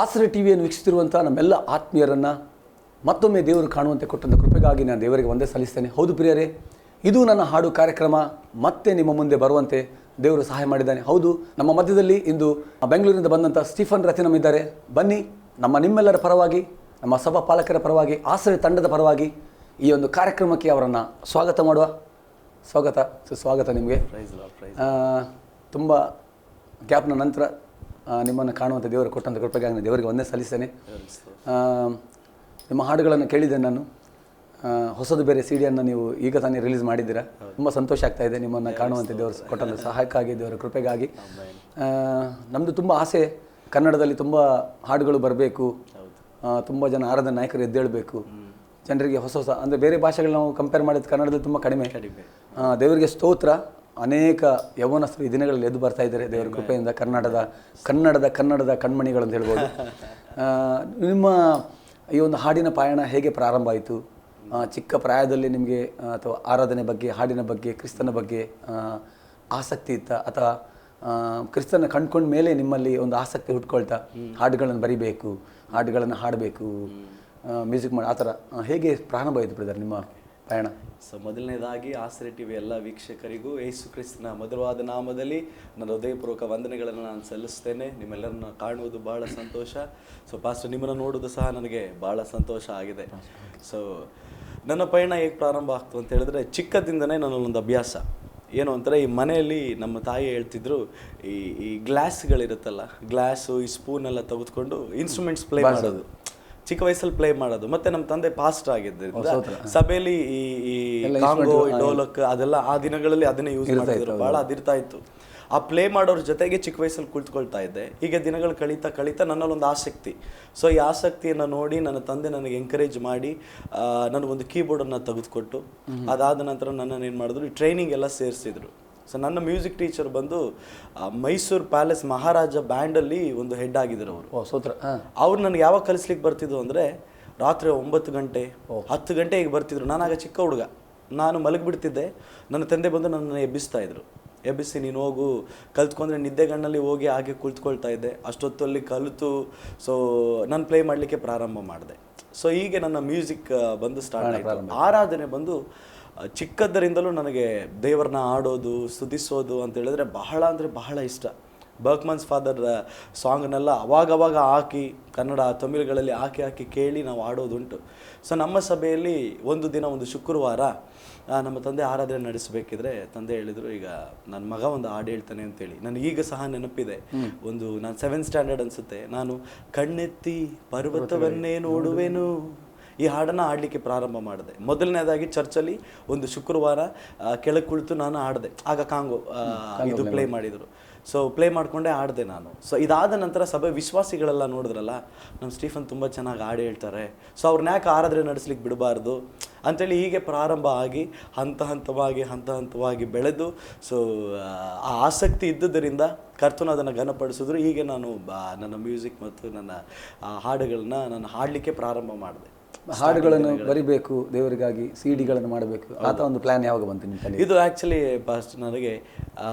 ಆಸರೆ ಟಿವಿಯನ್ನು ವೀಕ್ಷಿಸುತ್ತಿರುವಂಥ ನಮ್ಮೆಲ್ಲ ಆತ್ಮೀಯರನ್ನು ಮತ್ತೊಮ್ಮೆ ದೇವರು ಕಾಣುವಂತೆ ಕೊಟ್ಟಂಥ ಕೃಪೆಗಾಗಿ ನಾನು ದೇವರಿಗೆ ಒಂದೇ ಸಲ್ಲಿಸ್ತೇನೆ. ಹೌದು ಪ್ರಿಯರೇ, ಇದು ನನ್ನ ಹಾಡು ಕಾರ್ಯಕ್ರಮ ಮತ್ತೆ ನಿಮ್ಮ ಮುಂದೆ ಬರುವಂತೆ ದೇವರು ಸಹಾಯ ಮಾಡಿದ್ದಾನೆ. ಹೌದು, ನಮ್ಮ ಮಧ್ಯದಲ್ಲಿ ಇಂದು ಬೆಂಗಳೂರಿನಿಂದ ಬಂದಂಥ ಸ್ಟೀಫನ್ ರಥಿನಮ್ ಇದ್ದಾರೆ. ಬನ್ನಿ, ನಿಮ್ಮೆಲ್ಲರ ಪರವಾಗಿ, ನಮ್ಮ ಸಭಾ ಪಾಲಕರ ಪರವಾಗಿ, ಆಸರೆ ತಂಡದ ಪರವಾಗಿ ಈ ಒಂದು ಕಾರ್ಯಕ್ರಮಕ್ಕೆ ಅವರನ್ನು ಸ್ವಾಗತ ಮಾಡುವ. ಸುಸ್ವಾಗತ ನಿಮಗೆ. ತುಂಬ ಗ್ಯಾಪ್ನ ನಂತರ ನಿಮ್ಮನ್ನು ಕಾಣುವಂಥ ದೇವರು ಕೊಟ್ಟಂಥ ಕೃಪೆಗಾಗಿ ನಾನು ದೇವರಿಗೆ ಒಂದೇ ಸಲ್ಲಿಸ್ತೇನೆ. ನಿಮ್ಮ ಹಾಡುಗಳನ್ನು ಕೇಳಿದ್ದೆ ನಾನು. ಹೊಸದು ಬೇರೆ ಸಿಡಿಯನ್ನು ನೀವು ಈಗ ತಾನೇ ರಿಲೀಸ್ ಮಾಡಿದ್ದೀರಾ. ತುಂಬ ಸಂತೋಷ ಆಗ್ತಾ ಇದೆ ನಿಮ್ಮನ್ನು ಕಾಣುವಂಥ ದೇವರು ಕೊಟ್ಟಂಥ ಸಹಾಯಕ್ಕಾಗಿ, ದೇವರ ಕೃಪೆಗಾಗಿ. ನಮ್ಮದು ತುಂಬ ಆಸೆ, ಕನ್ನಡದಲ್ಲಿ ತುಂಬ ಹಾಡುಗಳು ಬರಬೇಕು, ತುಂಬ ಜನ ಆರಾಧನಾ ನಾಯಕರು ಎದ್ದೇಳಬೇಕು, ಜನರಿಗೆ ಹೊಸ ಅಂದರೆ ಬೇರೆ ಭಾಷೆಗಳು ನಾವು ಕಂಪೇರ್ ಮಾಡಿದ ಕನ್ನಡದಲ್ಲಿ ತುಂಬ ಕಡಿಮೆ. ದೇವರಿಗೆ ಸ್ತೋತ್ರ, ಅನೇಕ ಯೌವನಸ್ಥರು ಈ ದಿನಗಳಲ್ಲಿ ಎದ್ದು ಬರ್ತಾ ಇದ್ದಾರೆ ದೇವರ ಕೃಪೆಯಿಂದ. ಕನ್ನಡದ ಕಣ್ಮಣಿಗಳು ಅಂತ ಹೇಳ್ಬೋದು. ನಿಮ್ಮ ಈ ಒಂದು ಹಾಡಿನ ಪಯಣ ಹೇಗೆ ಪ್ರಾರಂಭ ಆಯಿತು? ಚಿಕ್ಕ ಪ್ರಾಯದಲ್ಲಿ ನಿಮಗೆ ಅಥವಾ ಆರಾಧನೆ ಬಗ್ಗೆ, ಹಾಡಿನ ಬಗ್ಗೆ, ಕ್ರಿಸ್ತನ ಬಗ್ಗೆ ಆಸಕ್ತಿ ಇತ್ತ, ಅಥವಾ ಕ್ರಿಸ್ತನ ಕಂಡ್ಕೊಂಡ ಮೇಲೆ ನಿಮ್ಮಲ್ಲಿ ಒಂದು ಆಸಕ್ತಿ ಹುಟ್ಕೊಳ್ತಾ ಹಾಡುಗಳನ್ನು ಬರಿಬೇಕು, ಹಾಡುಗಳನ್ನು ಹಾಡಬೇಕು, ಮ್ಯೂಸಿಕ್ ಮಾಡಿ, ಆ ಥರ ಹೇಗೆ ಪ್ರಾರಂಭ ಆಯಿತು ಬ್ರದರ್ ನಿಮ್ಮ ಪಯಣ? ಸೊ ಮೊದಲನೇದಾಗಿ ಆಸರೆ ಟಿವಿ ಎಲ್ಲ ವೀಕ್ಷಕರಿಗೂ ಯೇಸು ಕ್ರಿಸ್ತನ ಮಧುರವಾದ ನಾಮದಲ್ಲಿ ನನ್ನ ಹೃದಯಪೂರ್ವಕ ವಂದನೆಗಳನ್ನು ನಾನು ಸಲ್ಲಿಸ್ತೇನೆ. ನಿಮ್ಮೆಲ್ಲರನ್ನ ಕಾಣುವುದು ಭಾಳ ಸಂತೋಷ. ಸೊ ಪಾಸ್ಟರ್, ನಿಮ್ಮನ್ನು ನೋಡೋದು ಸಹ ನನಗೆ ಭಾಳ ಸಂತೋಷ ಆಗಿದೆ. ಸೊ ನನ್ನ ಪಯಣ ಹೇಗೆ ಪ್ರಾರಂಭ ಆಗ್ತು ಅಂತ ಹೇಳಿದ್ರೆ, ಚಿಕ್ಕದಿಂದನೇ ನನ್ನಲ್ಲೊಂದು ಅಭ್ಯಾಸ ಏನು ಅಂತಾರೆ, ಈ ಮನೆಯಲ್ಲಿ ನಮ್ಮ ತಾಯಿ ಹೇಳ್ತಿದ್ರು, ಈ ಗ್ಲಾಸ್ಗಳಿರುತ್ತಲ್ಲ, ಗ್ಲಾಸು, ಈ ಸ್ಪೂನೆಲ್ಲ ತೆಗೆದುಕೊಂಡು ಇನ್ಸ್ಟ್ರೂಮೆಂಟ್ಸ್ ಪ್ಲೇ ಮಾಡೋದು, ಚಿಕ್ಕ ವಯಸ್ಸಲ್ಲಿ ಪ್ಲೇ ಮಾಡೋದು. ಮತ್ತೆ ನಮ್ಮ ತಂದೆ ಪಾಸ್ಟ್ ಆಗಿದ್ದರಿಂದ ಸಭೆಯಲ್ಲಿ ಈ ಕಾಂಗೋ, ಡೋಲಕ್ ಅದೆಲ್ಲ ಆ ದಿನಗಳಲ್ಲಿ ಅದನ್ನೇ ಯೂಸ್ ಮಾಡ್ತಿದ್ರು, ಭಾಳ ಅದಿರ್ತಾ ಇತ್ತು. ಆ ಪ್ಲೇ ಮಾಡೋರ ಜೊತೆಗೆ ಚಿಕ್ಕ ವಯಸ್ಸಲ್ಲಿ ಕುಳಿತುಕೊಳ್ತಾ ಇದ್ದೆ. ಹೀಗೆ ದಿನಗಳು ಕಳೀತಾ ನನ್ನಲ್ಲೊಂದು ಆಸಕ್ತಿ. ಸೊ ಈ ಆಸಕ್ತಿಯನ್ನು ನೋಡಿ ನನ್ನ ತಂದೆ ನನಗೆ ಎಂಕರೇಜ್ ಮಾಡಿ ನನಗೊಂದು ಕೀಬೋರ್ಡನ್ನು ತೆಗೆದುಕೊಟ್ಟು, ಅದಾದ ನಂತರ ನನ್ನನ್ನು ಏನು ಮಾಡಿದ್ರು, ಈ ಟ್ರೈನಿಂಗ್ ಎಲ್ಲ ಸೇರಿಸಿದ್ರು. ಸೊ ನನ್ನ ಮ್ಯೂಸಿಕ್ ಟೀಚರ್ ಬಂದು ಮೈಸೂರು ಪ್ಯಾಲೇಸ್ ಮಹಾರಾಜ ಬ್ಯಾಂಡಲ್ಲಿ ಒಂದು ಹೆಡ್ ಆಗಿದ್ರು ಅವರು. ಅವ್ರು ನನಗೆ ಯಾವಾಗ ಕಲಿಸ್ಲಿಕ್ಕೆ ಬರ್ತಿದ್ರು ಅಂದರೆ, ರಾತ್ರಿ 9 ಗಂಟೆ 10 ಗಂಟೆಗೆ ಬರ್ತಿದ್ರು. ನಾನಾಗ ಚಿಕ್ಕ ಹುಡುಗ, ನಾನು ಮಲಗಿಬಿಡ್ತಿದ್ದೆ. ನನ್ನ ತಂದೆ ಬಂದು ನನ್ನನ್ನು ಎಬ್ಬಿಸಿ ನೀನು ಹೋಗು ಕಲ್ತ್ಕೊಂಡ್ರೆ, ನಿದ್ದೆಗಣ್ಣಲ್ಲಿ ಹೋಗಿ ಹಾಗೆ ಕುಳಿತುಕೊಳ್ತಾ ಇದ್ದೆ. ಅಷ್ಟೊತ್ತಲ್ಲಿ ಕಲಿತು ಸೊ ನಾನು ಪ್ಲೇ ಮಾಡಲಿಕ್ಕೆ ಪ್ರಾರಂಭ ಮಾಡಿದೆ. ಸೊ ಹೀಗೆ ನನ್ನ ಮ್ಯೂಸಿಕ್ ಬಂದು ಸ್ಟಾರ್ಟ್ ಆಯಿತು. ಆರಾಧನೆ ಬಂದು ಚಿಕ್ಕದ್ದರಿಂದಲೂ ನನಗೆ ದೇವರನ್ನ ಆಡೋದು, ಸ್ತುತಿಸೋದು ಅಂತ ಹೇಳಿದ್ರೆ ಬಹಳ ಅಂದರೆ ಬಹಳ ಇಷ್ಟ. ಬರ್ಕ್ಮನ್ಸ್ ಫಾದರ್ ಸಾಂಗ್ನೆಲ್ಲ ಅವಾಗವಾಗ ಹಾಕಿ, ಕನ್ನಡ ತಮಿಳುಗಳಲ್ಲಿ ಹಾಕಿ ಕೇಳಿ ನಾವು ಆಡೋದುಂಟು. ಸೊ ನಮ್ಮ ಸಭೆಯಲ್ಲಿ ಒಂದು ಶುಕ್ರವಾರ ನಮ್ಮ ತಂದೆ ಆರಾಧನೆ ನಡೆಸಬೇಕಿದ್ರೆ ತಂದೆ ಹೇಳಿದರು, ಈಗ ನನ್ನ ಮಗ ಒಂದು ಹಾಡು ಹೇಳ್ತಾನೆ ಅಂತೇಳಿ. ನನಗೀಗ ಸಹ ನೆನಪಿದೆ, ನಾನು 7th ಸ್ಟ್ಯಾಂಡರ್ಡ್ ಅನಿಸುತ್ತೆ, ನಾನು ಕಣ್ಣೆತ್ತಿ ಪರ್ವತವನ್ನೇ ನೋಡುವೆನು, ಈ ಹಾಡನ್ನು ಹಾಡಲಿಕ್ಕೆ ಪ್ರಾರಂಭ ಮಾಡಿದೆ. ಮೊದಲನೇದಾಗಿ ಚರ್ಚಲ್ಲಿ ಒಂದು ಶುಕ್ರವಾರ ಕೆಳಗೆ ಕುಳಿತು ನಾನು ಹಾಡಿದೆ. ಆಗ ಕಾಂಗೋ ಇದು ಪ್ಲೇ ಮಾಡಿದರು. ಸೊ ಪ್ಲೇ ಮಾಡಿಕೊಂಡೇ ಹಾಡಿದೆ ನಾನು. ಸೊ ಇದಾದ ನಂತರ ಸಭೆ ವಿಶ್ವಾಸಿಗಳೆಲ್ಲ ನೋಡಿದ್ರಲ್ಲ, ನಮ್ಮ ಸ್ಟೀಫನ್ ತುಂಬ ಚೆನ್ನಾಗಿ ಹಾಡು ಹೇಳ್ತಾರೆ, ಸೊ ಅವ್ರನ್ನ ಯಾಕೆ ಆರಾಧನೆ ನಡೆಸ್ಲಿಕ್ಕೆ ಬಿಡಬಾರ್ದು ಅಂಥೇಳಿ ಹೀಗೆ ಪ್ರಾರಂಭ ಆಗಿ ಹಂತವಾಗಿ ಬೆಳೆದು, ಸೊ ಆ ಆಸಕ್ತಿ ಇದ್ದುದರಿಂದ ಕರ್ತನು ಅದನ್ನು ಘನಪಡಿಸಿದ್ರು. ಹೀಗೆ ನಾನು ನನ್ನ ಮ್ಯೂಸಿಕ್ ಮತ್ತು ನನ್ನ ಹಾಡುಗಳನ್ನ ನಾನು ಹಾಡಲಿಕ್ಕೆ ಪ್ರಾರಂಭ ಮಾಡಿದೆ. ಹಾಡುಗಳನ್ನು ಬರಿಬೇಕು, ದೇವರಿಗಾಗಿ ಸಿಡಿಗಳನ್ನು ಮಾಡಬೇಕು, ಆತ ಒಂದು ಪ್ಲಾನ್ ಯಾವಾಗ ಬಂತು ನಿಮ್ಮ? ಇದು ಆ್ಯಕ್ಚುಲಿ ಪಾಸ್ಟ್ ನನಗೆ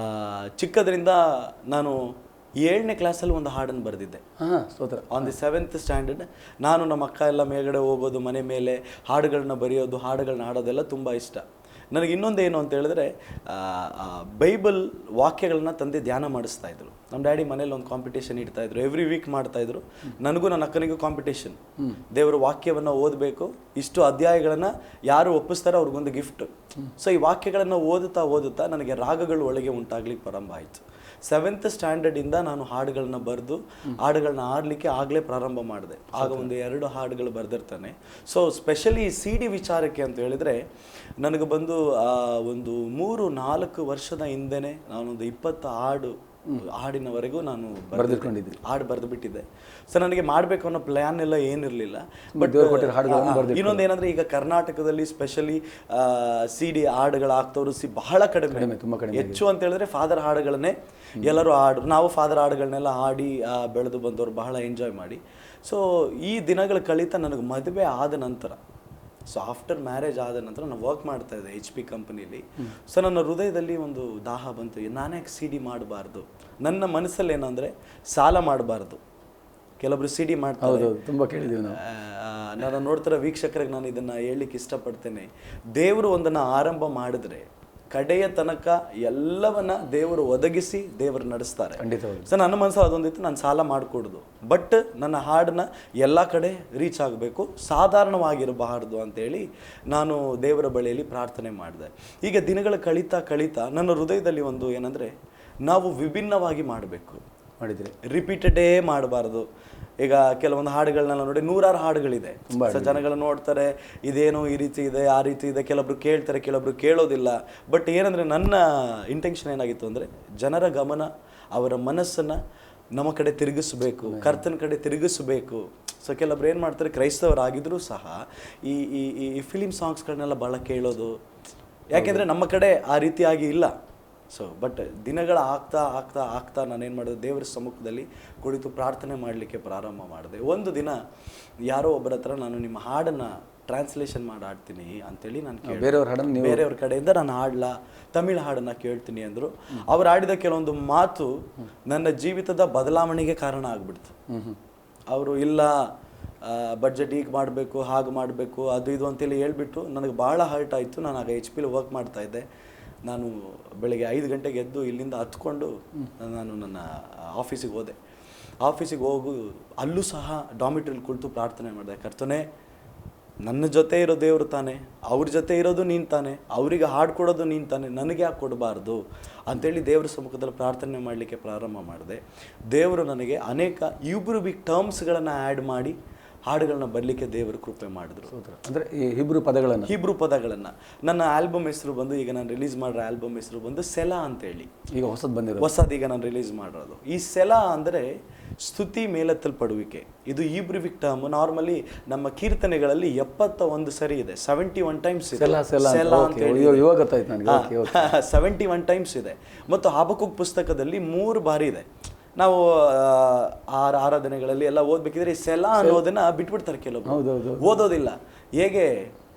ಚಿಕ್ಕದ್ರಿಂದ ನಾನು 7ನೇ ಕ್ಲಾಸಲ್ಲಿ ಒಂದು ಹಾಡನ್ನು ಬರೆದಿದ್ದೆ. On the 7th standard. ನಾನು ನಮ್ಮ ಅಕ್ಕ ಎಲ್ಲ ಮೇಲ್ಗಡೆ ಹೋಗೋದು, ಮನೆ ಮೇಲೆ ಹಾಡುಗಳನ್ನ ಬರೆಯೋದು, ಹಾಡುಗಳನ್ನ ಹಾಡೋದೆಲ್ಲ ತುಂಬ ಇಷ್ಟ. ನನಗೆ ಇನ್ನೊಂದೇನು ಅಂತ ಹೇಳಿದ್ರೆ, ಬೈಬಲ್ ವಾಕ್ಯಗಳನ್ನ ತಂದೆ ಧ್ಯಾನ ಮಾಡಿಸ್ತಾ ಇದ್ರು. ನಮ್ಮ ಡ್ಯಾಡಿ ಮನೇಲಿ ಒಂದು ಕಾಂಪಿಟೇಷನ್ ಇಡ್ತಾಯಿದ್ರು, ಎವ್ರಿ ವೀಕ್ ಮಾಡ್ತಾಯಿದ್ರು. ನನಗೂ ನನ್ನ ಅಕ್ಕನಿಗೂ ಕಾಂಪಿಟೇಷನ್, ದೇವರ ವಾಕ್ಯವನ್ನು ಓದಬೇಕು, ಇಷ್ಟು ಅಧ್ಯಾಯಗಳನ್ನು ಯಾರು ಒಪ್ಪಿಸ್ತಾರೋ ಅವ್ರಿಗೊಂದು ಗಿಫ್ಟ್. ಸೊ ಈ ವಾಕ್ಯಗಳನ್ನು ಓದುತ್ತಾ ನನಗೆ ರಾಗಗಳು ಒಳಗೆ ಉಂಟಾಗ್ಲಿಕ್ಕೆ ಪ್ರಾರಂಭ ಆಯಿತು. 7th ಸ್ಟ್ಯಾಂಡರ್ಡಿಂದ ನಾನು ಹಾಡುಗಳನ್ನ ಬರೆದು ಹಾಡುಗಳನ್ನ ಆಡಲಿಕ್ಕೆ ಆಗಲೇ ಪ್ರಾರಂಭ ಮಾಡಿದೆ. ಆಗ ಒಂದು 2 ಹಾಡುಗಳು ಬರೆದಿರ್ತಾನೆ. ಸೊ ಸ್ಪೆಷಲಿ CD ವಿಚಾರಕ್ಕೆ ಅಂತ ಹೇಳಿದರೆ, ನನಗೆ ಬಂದು ಒಂದು 3-4 ವರ್ಷದ ಹಿಂದೆನೇ ನಾನೊಂದು 20 ಹಾಡಿನವರೆಗೂ ನಾನು ಹಾಡು ಬರೆದು ಬಿಟ್ಟಿದ್ದೆ. ಸೊ ನನಗೆ ಮಾಡಬೇಕು ಅನ್ನೋ ಪ್ಲ್ಯಾನ್ ಎಲ್ಲ ಏನಿರಲಿಲ್ಲ. ಬಟ್ ಇನ್ನೊಂದು ಏನಂದರೆ, ಈಗ ಕರ್ನಾಟಕದಲ್ಲಿ ಸ್ಪೆಷಲಿ CD ಹಾಡುಗಳು ಆಗ್ತವ್ರು ಬಹಳ ಕಡಿಮೆ, ಹೆಚ್ಚು ಅಂತ ಹೇಳಿದ್ರೆ ಫಾದರ್ ಹಾಡುಗಳನ್ನೇ ಎಲ್ಲರೂ ನಾವು ಫಾದರ್ ಹಾಡುಗಳನ್ನೆಲ್ಲ ಹಾಡಿ ಬೆಳೆದು ಬಂದವರು, ಬಹಳ ಎಂಜಾಯ್ ಮಾಡಿ. ಸೊ ಈ ದಿನಗಳು ಕಳೀತಾ ನನಗೆ ಮದುವೆ ಆದ ನಂತರ, ಸೊ ಆಫ್ಟರ್ ಮ್ಯಾರೇಜ್ ಆದ ನಂತರ ನಾನು ವರ್ಕ್ ಮಾಡ್ತಾ ಇದ್ದೆ HP ಕಂಪನಿಲಿ. ಸೊ ನನ್ನ ಹೃದಯದಲ್ಲಿ ಒಂದು ದಾಹ ಬಂತು, ನಾನೇ CD ಮಾಡಬಾರ್ದು. ನನ್ನ ಮನಸ್ಸಲ್ಲಿ ಏನಂದರೆ, ಸಾಲ ಮಾಡಬಾರ್ದು, ಕೆಲವೊಬ್ರು CD ಮಾಡ್ತಾರೆ. ಹೌದೌದು, ತುಂಬ ಕೇಳಿದ್ದೀವಿ ನಾವು. ನಾನು ನೋಡ್ತಿರೋ ವೀಕ್ಷಕರಿಗೆ ನಾನು ಇದನ್ನು ಹೇಳಲಿಕ್ಕೆ ಇಷ್ಟಪಡ್ತೇನೆ. ದೇವರು ಒಂದನ್ನು ಆರಂಭ ಮಾಡಿದ್ರೆ ಕಡೆಯ ತನಕ ಎಲ್ಲವನ್ನ ದೇವರು ಒದಗಿಸಿ ದೇವರು ನಡೆಸ್ತಾರೆ. ಖಂಡಿತವಾಗಿ. ಸೊ ನನ್ನ ಮನಸ್ಸು ಅದೊಂದಿತ್ತು, ನಾನು ಸಾಲ ಮಾಡಿಕೊಡೋದು, ಬಟ್ ನನ್ನ ಹಾಡನ್ನ ಎಲ್ಲ ಕಡೆ ರೀಚ್ ಆಗಬೇಕು, ಸಾಧಾರಣವಾಗಿರಬಾರ್ದು ಅಂತೇಳಿ ನಾನು ದೇವರ ಬಳಿಯಲ್ಲಿ ಪ್ರಾರ್ಥನೆ ಮಾಡಿದೆ. ಈಗ ದಿನಗಳು ಕಳೀತಾ ಕಳೀತಾ ನನ್ನ ಹೃದಯದಲ್ಲಿ ಒಂದು ಏನಂದರೆ, ನಾವು ವಿಭಿನ್ನವಾಗಿ ಮಾಡಬೇಕು. ಮಾಡಿದರೆ ರಿಪೀಟೆಡೇ ಮಾಡಬಾರ್ದು. ಈಗ ಕೆಲವೊಂದು ಹಾಡುಗಳನ್ನೆಲ್ಲ ನೋಡಿ, ನೂರಾರು ಹಾಡುಗಳಿದೆ. ಸೊ ಜನಗಳು ನೋಡ್ತಾರೆ, ಇದೇನೋ ಈ ರೀತಿ ಇದೆ, ಆ ರೀತಿ ಇದೆ, ಕೆಲವೊಬ್ರು ಕೇಳ್ತಾರೆ, ಕೆಲವೊಬ್ರು ಕೇಳೋದಿಲ್ಲ. ಬಟ್ ಏನಂದರೆ ನನ್ನ ಇಂಟೆನ್ಷನ್ ಏನಾಗಿತ್ತು ಅಂದರೆ, ಜನರ ಗಮನ, ಅವರ ಮನಸ್ಸನ್ನು ನಮ್ಮ ಕಡೆ ತಿರುಗಿಸ್ಬೇಕು, ಕರ್ತನ ಕಡೆ ತಿರುಗಿಸ್ಬೇಕು. ಸೊ ಕೆಲವೊಬ್ರು ಏನು ಮಾಡ್ತಾರೆ, ಕ್ರೈಸ್ತವರಾಗಿದ್ದರೂ ಸಹ ಈ ಈ ಈ ಫಿಲಿಮ್ ಸಾಂಗ್ಸ್ಗಳನ್ನೆಲ್ಲ ಭಾಳ ಕೇಳೋದು, ಯಾಕೆಂದರೆ ನಮ್ಮ ಕಡೆ ಆ ರೀತಿಯಾಗಿ ಇಲ್ಲ. ಸೊ ಬಟ್ ದಿನಗಳ ಆಗ್ತಾ ಆಗ್ತಾ ಆಗ್ತಾ ನಾನೇನು ಮಾಡಿದೆ, ದೇವರ ಸಮ್ಮುಖದಲ್ಲಿ ಕುಳಿತು ಪ್ರಾರ್ಥನೆ ಮಾಡಲಿಕ್ಕೆ ಪ್ರಾರಂಭ ಮಾಡಿದೆ. ಒಂದು ದಿನ ಯಾರೋ ಒಬ್ಬರ ಹತ್ರ, ನಾನು ನಿಮ್ಮ ಹಾಡನ್ನು ಟ್ರಾನ್ಸ್ಲೇಷನ್ ಮಾಡಿ ಆಡ್ತೀನಿ ಅಂತೇಳಿ ನಾನು ಕೇಳಿ, ಬೇರೆಯವ್ರ ಕಡೆಯಿಂದ ನಾನು ಹಾಡಲ್ಲ, ತಮಿಳು ಹಾಡನ್ನು ಕೇಳ್ತೀನಿ ಅಂದರು. ಅವ್ರು ಆಡಿದ ಕೆಲವೊಂದು ಮಾತು ನನ್ನ ಜೀವಿತದ ಬದಲಾವಣೆಗೆ ಕಾರಣ ಆಗ್ಬಿಡ್ತು. ಅವರು ಇಲ್ಲ ಬಡ್ಜೆಟ್ ಈಗ ಮಾಡಬೇಕು, ಹಾಗೆ ಮಾಡಬೇಕು, ಅದು ಇದು ಅಂತೇಳಿ ಹೇಳ್ಬಿಟ್ಟು ನನಗೆ ಭಾಳ ಹರ್ಟ್ ಆಯಿತು. ನಾನು ಆಗ HP ವರ್ಕ್ ಮಾಡ್ತಾಯಿದ್ದೆ. ನಾನು ಬೆಳಗ್ಗೆ 5 ಗಂಟೆಗೆ ಎದ್ದು ಇಲ್ಲಿಂದ ಹತ್ಕೊಂಡು ನಾನು ನನ್ನ ಆಫೀಸಿಗೆ ಹೋದೆ. ಆಫೀಸಿಗೆ ಹೋಗು ಅಲ್ಲೂ ಸಹ ಡಾಮಿಟ್ರಿಲಿ ಕುಳಿತು ಪ್ರಾರ್ಥನೆ ಮಾಡಿದೆ. ಕರ್ತನೇ, ನನ್ನ ಜೊತೆ ಇರೋ ದೇವರು ತಾನೆ, ಅವ್ರ ಜೊತೆ ಇರೋದು ನೀನು ತಾನೆ, ಅವರಿಗೆ ಹಾಡು ಕೊಡೋದು ನೀನು ತಾನೆ, ನನಗೆ ಯಾಕೆ ಕೊಡಬಾರ್ದು ಅಂತೇಳಿ ದೇವ್ರ ಸಮ್ಮುಖದಲ್ಲಿ ಪ್ರಾರ್ಥನೆ ಮಾಡಲಿಕ್ಕೆ ಪ್ರಾರಂಭ ಮಾಡಿದೆ. ದೇವರು ನನಗೆ ಅನೇಕ ಯೂಬ್ರಿವಿಕ್ ಟರ್ಮ್ಸ್ಗಳನ್ನು ಆ್ಯಡ್ ಮಾಡಿ ಹಾಡುಗಳನ್ನ ಬರಲಿಕ್ಕೆ ದೇವರು ಕೃಪೆ ಮಾಡಿದ್ರು. ಅಂದರೆ ಈ ಹಿಬ್ರು ಪದಗಳನ್ನು ನನ್ನ ಆಲ್ಬಮ್ ಹೆಸರು ಬಂದು, ಈಗ ನಾನು ರಿಲೀಸ್ ಮಾಡಿರೋ ಆಲ್ಬಮ್ ಹೆಸರು ಬಂದು ಸೆಲಾ ಅಂತೇಳಿ. ಈಗ ಹೊಸದೀಗ ನಾನು ರಿಲೀಸ್ ಮಾಡಿರೋದು. ಈ ಸೆಲಾ ಅಂದರೆ ಸ್ತುತಿ ಮೇಲೆತ್ತಲ್ಪಡುವಿಕೆ. ಇದು ಈಬ್ರಿವಿಕ್ ಟರ್ಮ್. ನಾರ್ಮಲಿ ನಮ್ಮ ಕೀರ್ತನೆಗಳಲ್ಲಿ 71 ಸರಿ ಇದೆ, 71 ಟೈಮ್ಸ್ ಇದೆ ಸೆಲಾ ಅಂತ ಹೇಳಿ, 71 ಟೈಮ್ಸ್ ಇದೆ. ಮತ್ತು ಹಾಬಕ್ಕೂಕ್ ಪುಸ್ತಕದಲ್ಲಿ 3 ಬಾರಿ ಇದೆ. ನಾವು ಆರಾಧನೆಗಳಲ್ಲಿ ಎಲ್ಲ ಓದ್ಬೇಕಿದ್ರೆ ಈ ಸೆಲಾ ಅನ್ನೋದನ್ನ ಬಿಟ್ಬಿಡ್ತಾರೆ ಕೆಲವೊಬ್ರು, ಓದೋದಿಲ್ಲ. ಹೇಗೆ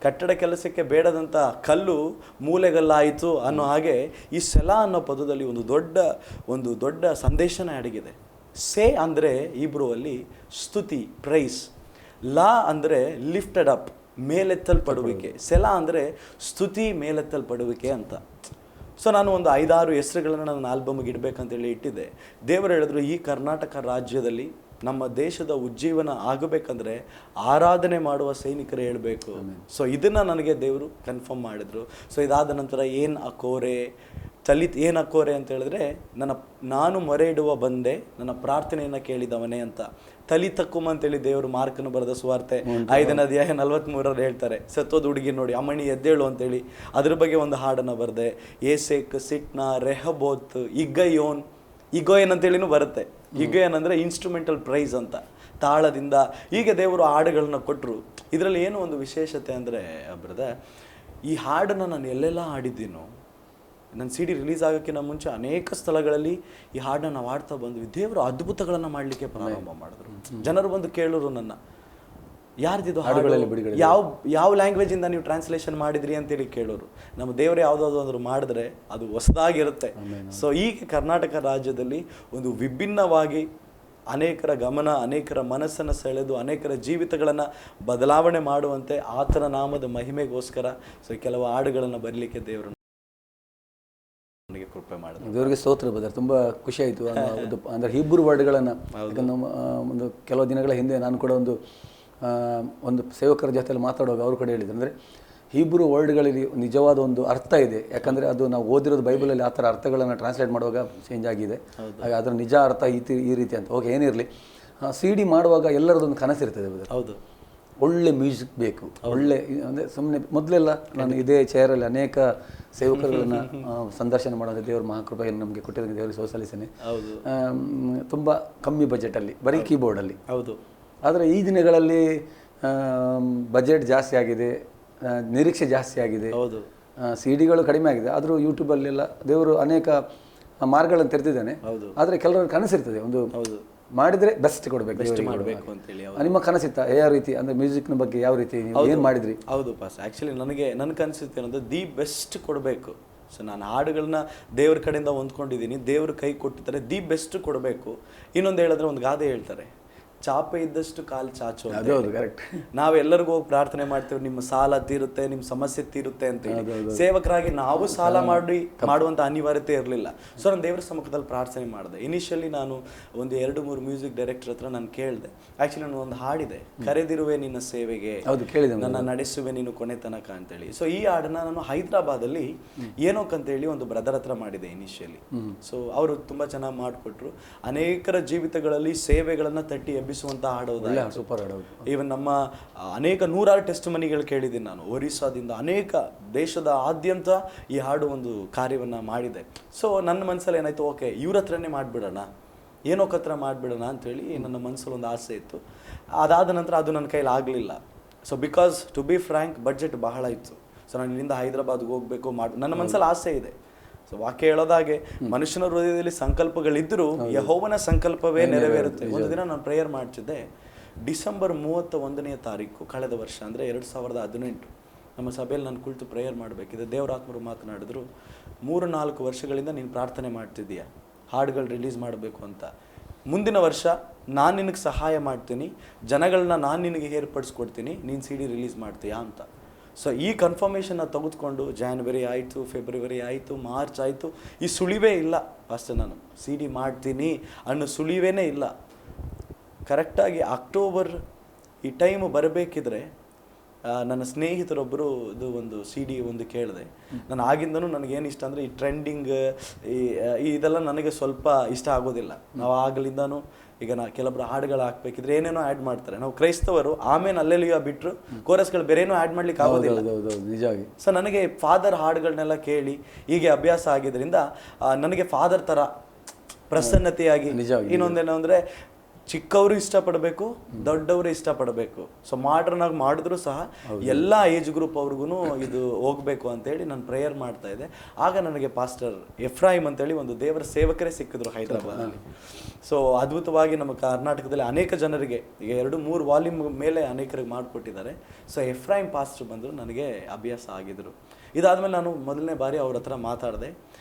ಕಟ್ಟಡ ಕೆಲಸಕ್ಕೆ ಬೇಡದಂಥ ಕಲ್ಲು ಮೂಲೆಗಲ್ಲಾಯಿತು ಅನ್ನೋ ಹಾಗೆ ಈ ಸೆಲಾ ಅನ್ನೋ ಪದದಲ್ಲಿ ಒಂದು ದೊಡ್ಡ ಸಂದೇಶನ ಅಡಗಿದೆ. ಸೇ ಅಂದರೆ ಇಬ್ರುವಲ್ಲಿ ಸ್ತುತಿ, ಪ್ರೈಸ್. ಲಾ ಅಂದರೆ ಲಿಫ್ಟೆಡ್ ಅಪ್, ಮೇಲೆತ್ತಲ್ಪಡುವಿಕೆ. ಸೆಲಾ ಅಂದರೆ ಸ್ತುತಿ, ಮೇಲೆತ್ತಲ್ಪಡುವಿಕೆ ಅಂತ. ಸೊ ನಾನು ಒಂದು 5-6 ಹೆಸರುಗಳನ್ನು ನನ್ನ ಆಲ್ಬಮ್ಗೆ ಇಡಬೇಕಂತೇಳಿ ಇಟ್ಟಿದ್ದೆ. ದೇವರು ಹೇಳಿದ್ರು, ಈ ಕರ್ನಾಟಕ ರಾಜ್ಯದಲ್ಲಿ ನಮ್ಮ ದೇಶದ ಉಜ್ಜೀವನ ಆಗಬೇಕಂದ್ರೆ ಆರಾಧನೆ ಮಾಡುವ ಸೈನಿಕರೇ ಹೇಳಬೇಕು. ಸೊ ಇದನ್ನು ನನಗೆ ದೇವರು ಕನ್ಫರ್ಮ್ ಮಾಡಿದರು. ಸೊ ಇದಾದ ನಂತರ ಏನು ಅಕೋರೆ ಅಂತ ಹೇಳಿದ್ರೆ, ನಾನು ಮೊರೆ ಇಡುವ ಬಂದೆ, ನನ್ನ ಪ್ರಾರ್ಥನೆಯನ್ನು ಕೇಳಿದವನೇ ಅಂತ. ತಲಿತಕ್ಕುಮ್ ಅಂತೇಳಿ ದೇವರು ಮಾರ್ಕನು ಬರೆದ ಸುವಾರ್ತೆ 5ನೇ ಅಧ್ಯಾಯ 43 ಹೇಳ್ತಾರೆ. ಸತ್ತೋದು ಹುಡುಗಿ ನೋಡಿ, ಅಮ್ಮಣಿ ಎದ್ದೇಳು ಅಂತೇಳಿ ಅದ್ರ ಬಗ್ಗೆ ಒಂದು ಹಾಡನ್ನು ಬರೆದೆ. ಏಸೆಕ್, ಸಿಟ್ನಾ, ರೆಹಬೋತ್, ಇಗೋಯನ್ ಅಂತೇಳಿನೂ ಬರುತ್ತೆ. ಇಗೋಯನ್ ಅಂದರೆ ಇನ್ಸ್ಟ್ರೂಮೆಂಟಲ್ ಪ್ರೈಸ್ ಅಂತ, ತಾಳದಿಂದ. ಹೀಗೆ ದೇವರು ಹಾಡುಗಳನ್ನ ಕೊಟ್ಟರು. ಇದರಲ್ಲಿ ಏನು ಒಂದು ವಿಶೇಷತೆ ಅಂದರೆ ಬ್ರದರ್, ಈ ಹಾಡನ್ನು ನಾನು ಎಲ್ಲೆಲ್ಲ ಹಾಡಿದ್ದೀನೋ, ನನ್ನ CD ರಿಲೀಸ್ ಆಗೋಕ್ಕಿಂತ ಮುಂಚೆ ಅನೇಕ ಸ್ಥಳಗಳಲ್ಲಿ ಈ ಹಾಡನ್ನ ನಾವು ಹಾಡ್ತಾ ಬಂದ್ವಿ. ದೇವರು ಅದ್ಭುತಗಳನ್ನು ಮಾಡಲಿಕ್ಕೆ ಪ್ರಾರಂಭ ಮಾಡಿದ್ರು. ಜನರು ಬಂದು ಕೇಳೋರು, ನನ್ನ ಯಾರ್ದಿದು ಹಾಡುಗಳಲ್ಲಿ ಯಾವ ಲ್ಯಾಂಗ್ವೇಜಿಂದ ನೀವು ಟ್ರಾನ್ಸ್ಲೇಷನ್ ಮಾಡಿದ್ರಿ ಅಂತೇಳಿ ಕೇಳೋರು. ನಮ್ಮ ದೇವರು ಯಾವುದಾದ್ರು ಮಾಡಿದ್ರೆ ಅದು ಹೊಸದಾಗಿರುತ್ತೆ. ಸೊ ಈಗ ಕರ್ನಾಟಕ ರಾಜ್ಯದಲ್ಲಿ ಒಂದು ವಿಭಿನ್ನವಾಗಿ ಅನೇಕರ ಗಮನ, ಅನೇಕರ ಮನಸ್ಸನ್ನು ಸೆಳೆದು ಅನೇಕರ ಜೀವಿತಗಳನ್ನು ಬದಲಾವಣೆ ಮಾಡುವಂತೆ ಆತನ ನಾಮದ ಮಹಿಮೆಗೋಸ್ಕರ ಸೊ ಕೆಲವು ಹಾಡುಗಳನ್ನು ಬರಲಿಕ್ಕೆ ದೇವರು ಕೃಪೆ ಮಾಡಿದ್ರು. ದೇವರಿಗೆ ಸ್ತೋತ್ರ ಬದರ್. ತುಂಬ ಖುಷಿ ಆಯಿತು. ಅಂದರೆ ಹಿಬ್ರು ವರ್ಡ್ಗಳನ್ನು ಒಂದು ಕೆಲವು ದಿನಗಳ ಹಿಂದೆ ನಾನು ಕೂಡ ಒಂದು ಸೇವಕರ ಜೊತೆಯಲ್ಲಿ ಮಾತಾಡುವಾಗ ಅವರು ಕೂಡ ಹೇಳಿದ್ರು, ಅಂದರೆ ಹಿಬ್ರು ವರ್ಡ್ಗಳಲ್ಲಿ ನಿಜವಾದ ಒಂದು ಅರ್ಥ ಇದೆ. ಯಾಕಂದರೆ ಅದು ನಾವು ಓದಿರೋದು ಬೈಬಲಲ್ಲಿ ಆ ಥರ ಅರ್ಥಗಳನ್ನು ಟ್ರಾನ್ಸ್ಲೇಟ್ ಮಾಡುವಾಗ ಚೇಂಜ್ ಆಗಿದೆ. ಹಾಗೆ ಅದರ ನಿಜ ಅರ್ಥ ಈ ರೀತಿ ಅಂತ. ಓಕೆ, ಏನಿರಲಿ, CD ಮಾಡುವಾಗ ಎಲ್ಲರದೊಂದು ಕನಸಿರ್ತದೆ ಬದರ್. ಹೌದು, ಒಳ್ಳೆ ಮ್ಯೂಸಿಕ್ ಬೇಕು, ಒಳ್ಳೆ. ಅಂದರೆ ಸುಮ್ಮನೆ ಮೊದಲೆಲ್ಲ ನಾನು ಇದೇ ಚೇರಲ್ಲಿ ಅನೇಕ ಸೇವಕರುಗಳನ್ನು ಸಂದರ್ಶನ ಮಾಡೋದು ದೇವರು ಮಹಾಕೃಪೆಯನ್ನು ನಮಗೆ ಕೊಟ್ಟಿದ್ದಕ್ಕೆ ದೇವರಿಗೆ ಸೋಸಲಿಸ್ತೇನೆ. ತುಂಬ ಕಮ್ಮಿ ಬಜೆಟಲ್ಲಿ, ಬರೀ ಕೀಬೋರ್ಡಲ್ಲಿ. ಹೌದು. ಆದರೆ ಈ ದಿನಗಳಲ್ಲಿ ಬಜೆಟ್ ಜಾಸ್ತಿ ಆಗಿದೆ, ನಿರೀಕ್ಷೆ ಜಾಸ್ತಿ ಆಗಿದೆ. ಹೌದು. CDಗಳು ಕಡಿಮೆ ಆಗಿದೆ. ಆದರೂ ಯೂಟ್ಯೂಬಲ್ಲೆಲ್ಲ ದೇವರು ಅನೇಕ ಮಾರ್ಗಗಳನ್ನು ತೆರೆದಿದ್ದಾನೆ. ಆದರೆ ಕೆಲವರು ಕನಸಿರ್ತದೆ, ಒಂದು ಮಾಡಿದ್ರೆ ಬೆಸ್ಟ್ ಕೊಡಬೇಕು ಅಂತೇಳಿ. ನಿಮ್ಮ ಕನಸಿತ್ತ ಯಾವ ರೀತಿ, ಅಂದರೆ ಮ್ಯೂಸಿಕ್ನ ಬಗ್ಗೆ ಯಾವ ರೀತಿ ಏನು ಮಾಡಿದ್ರಿ? ಹೌದು ಪಾಸ್, ಆ್ಯಕ್ಚುಲಿ ನನ್ನ ಕನಸಿತ್ತು ಏನಂದ್ರೆ ದಿ ಬೆಸ್ಟ್ ಕೊಡಬೇಕು. ಸೊ ನಾನು ಹಾಡುಗಳನ್ನ ದೇವ್ರ ಕಡೆಯಿಂದ ಹೊಂದ್ಕೊಂಡಿದ್ದೀನಿ, ದೇವ್ರ ಕೈ ಕೊಟ್ಟಿರ್ತಾರೆ, ದಿ ಬೆಸ್ಟ್ ಕೊಡಬೇಕು. ಇನ್ನೊಂದು ಹೇಳಿದ್ರೆ ಒಂದು ಗಾದೆ ಹೇಳ್ತಾರೆ, ಚಾಪೆ ಇದ್ದಷ್ಟು ಕಾಲು ಚಾಚು ಅಂತ ಅದು ಕರೆಕ್ಟ್. ನಾವೆಲ್ಲರಿಗೂ ಹೋಗಿ ಪ್ರಾರ್ಥನೆ ಮಾಡ್ತೀವಿ, ನಿಮ್ಮ ಸಾಲ ತೀರುತ್ತೆ, ನಿಮ್ಮ ಸಮಸ್ಯೆ ತೀರುತ್ತೆ ಅಂತ ಹೇಳಿ. ಸೇವಕರಾಗಿ ನಾವು ಸಾಲ ಮಾಡುವಂತ ಅನಿವಾರ್ಯತೆ ಇರಲಿಲ್ಲ. ಸೊ ನಾನು ದೇವರ ಸಮ್ಮುಖದಲ್ಲಿ ಪ್ರಾರ್ಥನೆ ಮಾಡಿದೆ. ಇನಿಷಿಯಲಿ ನಾನು ಒಂದು 2-3 ಮ್ಯೂಸಿಕ್ ಡೈರೆಕ್ಟರ್ ಹತ್ರ ನಾನು ಕೇಳಿದೆ. ಆಕ್ಚುಲಿ ನಾನು ಒಂದು ಹಾಡಿದೆ, ಕರೆದಿರುವೆ ನಿನ್ನ ಸೇವೆಗೆ ನನ್ನ ನಡೆಸುವೆ ನೀನು ಕೊನೆ ತನಕ ಅಂತೇಳಿ. ಸೊ ಈ ಹಾಡನ್ನ ನಾನು ಹೈದರಾಬಾದಲ್ಲಿ ಏನೋಕ್ ಅಂತೇಳಿ ಒಂದು ಬ್ರದರ್ ಹತ್ರ ಮಾಡಿದೆ ಇನಿಷಿಯಲಿ. ಸೊ ಅವರು ತುಂಬಾ ಚೆನ್ನಾಗಿ ಮಾಡಿಕೊಟ್ರು. ಅನೇಕರ ಜೀವಿತಗಳಲ್ಲಿ ಸೇವೆಗಳನ್ನ ತಟ್ಟಿ ಎಬ್ಬಿಸುವಂತ ಹಾಡೋದು, ಸೂಪರ್ ಹಾಡೋದು. ಈವನ್ ನಮ್ಮ ಅನೇಕ 100 ಟೆಸ್ಟ್ ಮನಿಗಳು ಕೇಳಿದ್ದೀನಿ ನಾನು. ಒರಿಸ್ಸಾದಿಂದ ಅನೇಕ ದೇಶದ ಆದ್ಯಂತ ಈ ಹಾಡು ಒಂದು ಕಾರ್ಯವನ್ನ ಮಾಡಿದೆ. ಸೊ ನನ್ನ ಮನಸ್ಸಲ್ಲಿ ಏನಾಯ್ತು, ಓಕೆ ಇವ್ರ ಹತ್ರನೇ ಮಾಡಿಬಿಡೋಣ, ಏನೋಕ್ ಹತ್ರ ಮಾಡಿಬಿಡೋಣ ಅಂತೇಳಿ ನನ್ನ ಮನಸ್ಸಲ್ಲಿ ಒಂದು ಆಸೆ ಇತ್ತು. ಅದಾದ ನಂತರ ಅದು ನನ್ನ ಕೈಲಿ ಆಗಲಿಲ್ಲ. So because to be frank budget ಬಹಳ ಇತ್ತು. ಸೊ ನಾನು ಇಲ್ಲಿಂದ ಹೈದರಾಬಾದ್ಗೆ ಹೋಗ್ಬೇಕು ನನ್ನ ಮನಸ್ಸಲ್ಲಿ ಆಸೆ ಇದೆ. ಸೊ ವಾಕ್ಯ ಹೇಳೋದಾಗೆ ಮನುಷ್ಯನ ಹೃದಯದಲ್ಲಿ ಸಂಕಲ್ಪಗಳಿದ್ದರೂ ಯೆಹೋವನ ಸಂಕಲ್ಪವೇ ನೆರವೇರುತ್ತೆ. ಒಂದು ದಿನ ನಾನು ಪ್ರೇಯರ್ ಮಾಡ್ತಿದ್ದೆ. ಡಿಸೆಂಬರ್ 31ನೇ ತಾರೀಕು ಕಳೆದ ವರ್ಷ, ಅಂದರೆ 2018 ನಮ್ಮ ಸಭೆಯಲ್ಲಿ ನಾನು ಕುಳಿತು ಪ್ರೇಯರ್ ಮಾಡಬೇಕಿದೆ. ದೇವರಾತ್ಮರು ಮಾತನಾಡಿದ್ರು, 3-4 ವರ್ಷಗಳಿಂದ ನೀನು ಪ್ರಾರ್ಥನೆ ಮಾಡ್ತಿದ್ದೀಯ ಹಾಡುಗಳು ರಿಲೀಸ್ ಮಾಡಬೇಕು ಅಂತ. ಮುಂದಿನ ವರ್ಷ ನಾನು ನಿನಗೆ ಸಹಾಯ ಮಾಡ್ತೀನಿ, ಜನಗಳನ್ನ ನಾನು ನಿನಗೆ ಏರ್ಪಡಿಸ್ಕೊಡ್ತೀನಿ, ನೀನು CD ರಿಲೀಸ್ ಮಾಡ್ತೀಯಾ ಅಂತ. ಸೊ ಈ ಕನ್ಫರ್ಮೇಷನ್ನ ತೆಗೆದುಕೊಂಡು ಜಾನ್ವರಿ ಆಯಿತು, ಫೆಬ್ರವರಿ ಆಯಿತು, ಮಾರ್ಚ್ ಆಯಿತು, ಈ ಸುಳಿವೇ ಇಲ್ಲ ಫಸ್ಟ್ ನಾನು CD ಮಾಡ್ತೀನಿ ಅನ್ನೋ ಸುಳಿವೇನೇ ಇಲ್ಲ. ಕರೆಕ್ಟಾಗಿ ಅಕ್ಟೋಬರ್ ಈ ಟೈಮು ಬರಬೇಕಿದ್ರೆ ನನ್ನ ಸ್ನೇಹಿತರೊಬ್ಬರು ಇದು ಒಂದು CD ಒಂದು ಕೇಳಿದೆ. ನಾನು ಆಗಿಂದನೂ ನನಗೇನು ಇಷ್ಟ ಅಂದರೆ ಈ ಟ್ರೆಂಡಿಂಗ್ ಇದೆಲ್ಲ ನನಗೆ ಸ್ವಲ್ಪ ಇಷ್ಟ ಆಗೋದಿಲ್ಲ. ನಾವು ಆಗಲಿಂದನೂ ಈಗ ಕೆಲವೊಬ್ರು ಹಾಡುಗಳು ಹಾಕ್ಬೇಕಿದ್ರೆ ಏನೇನೋ ಆ್ಯಡ್ ಮಾಡ್ತಾರೆ. ನಾವು ಕ್ರೈಸ್ತವರು ಆಮೇಲೆ ಅಲ್ಲೆಲ್ಲಿಯೋ ಬಿಟ್ಟರು ಕೋರಸ್ಗಳು ಬೇರೇನೋ ಆ್ಯಡ್ ಮಾಡ್ಲಿಕ್ಕೆ ಆಗೋದಿಲ್ಲ. ನಿಜವಾಗಿ. ಸೊ ನನಗೆ ಫಾದರ್ ಹಾಡುಗಳನ್ನೆಲ್ಲ ಕೇಳಿ ಹೀಗೆ ಅಭ್ಯಾಸ ಆಗಿದ್ದರಿಂದ ನನಗೆ ಫಾದರ್ ಥರ ಪ್ರಸನ್ನತೆಯಾಗಿ. ಇನ್ನೊಂದೇನು ಅಂದರೆ ಚಿಕ್ಕವರು ಇಷ್ಟಪಡಬೇಕು, ದೊಡ್ಡವರು ಇಷ್ಟಪಡಬೇಕು. ಸೊ ಮಾಡ್ರನ್ ಆಗಿ ಮಾಡಿದ್ರು ಸಹ ಎಲ್ಲ ಏಜ್ ಗ್ರೂಪ್ ಅವ್ರಿಗೂ ಇದು ಹೋಗ್ಬೇಕು ಅಂತೇಳಿ ನಾನು ಪ್ರೇಯರ್ ಮಾಡ್ತಾ ಇದ್ದೆ. ಆಗ ನನಗೆ ಪಾಸ್ಟರ್ ಎಫ್ರಾಯಿಮ್ ಅಂತೇಳಿ ಒಂದು ದೇವರ ಸೇವಕರೇ ಸಿಕ್ಕಿದ್ರು ಹೈದರಾಬಾದಲ್ಲಿ. ಸೊ ಅದ್ಭುತವಾಗಿ ನಮ್ಮ ಕರ್ನಾಟಕದಲ್ಲಿ ಅನೇಕ ಜನರಿಗೆ ಈಗ 2-3 ವಾಲ್ಯೂಮ್ ಮೇಲೆ ಅನೇಕರಿಗೆ ಮಾಡಿಕೊಟ್ಟಿದ್ದಾರೆ. ಸೊ ಎಫ್ರಾಯಿಮ್ ಪಾಸ್ಟರ್ ಬಂದರು, ನನಗೆ ಅಭ್ಯಾಸ ಆಗಿದ್ರು. ಇದಾದಮೇಲೆ ನಾನು ಮೊದಲನೇ ಬಾರಿ ಅವ್ರ ಹತ್ರ ಮಾತಾಡಿದೆ.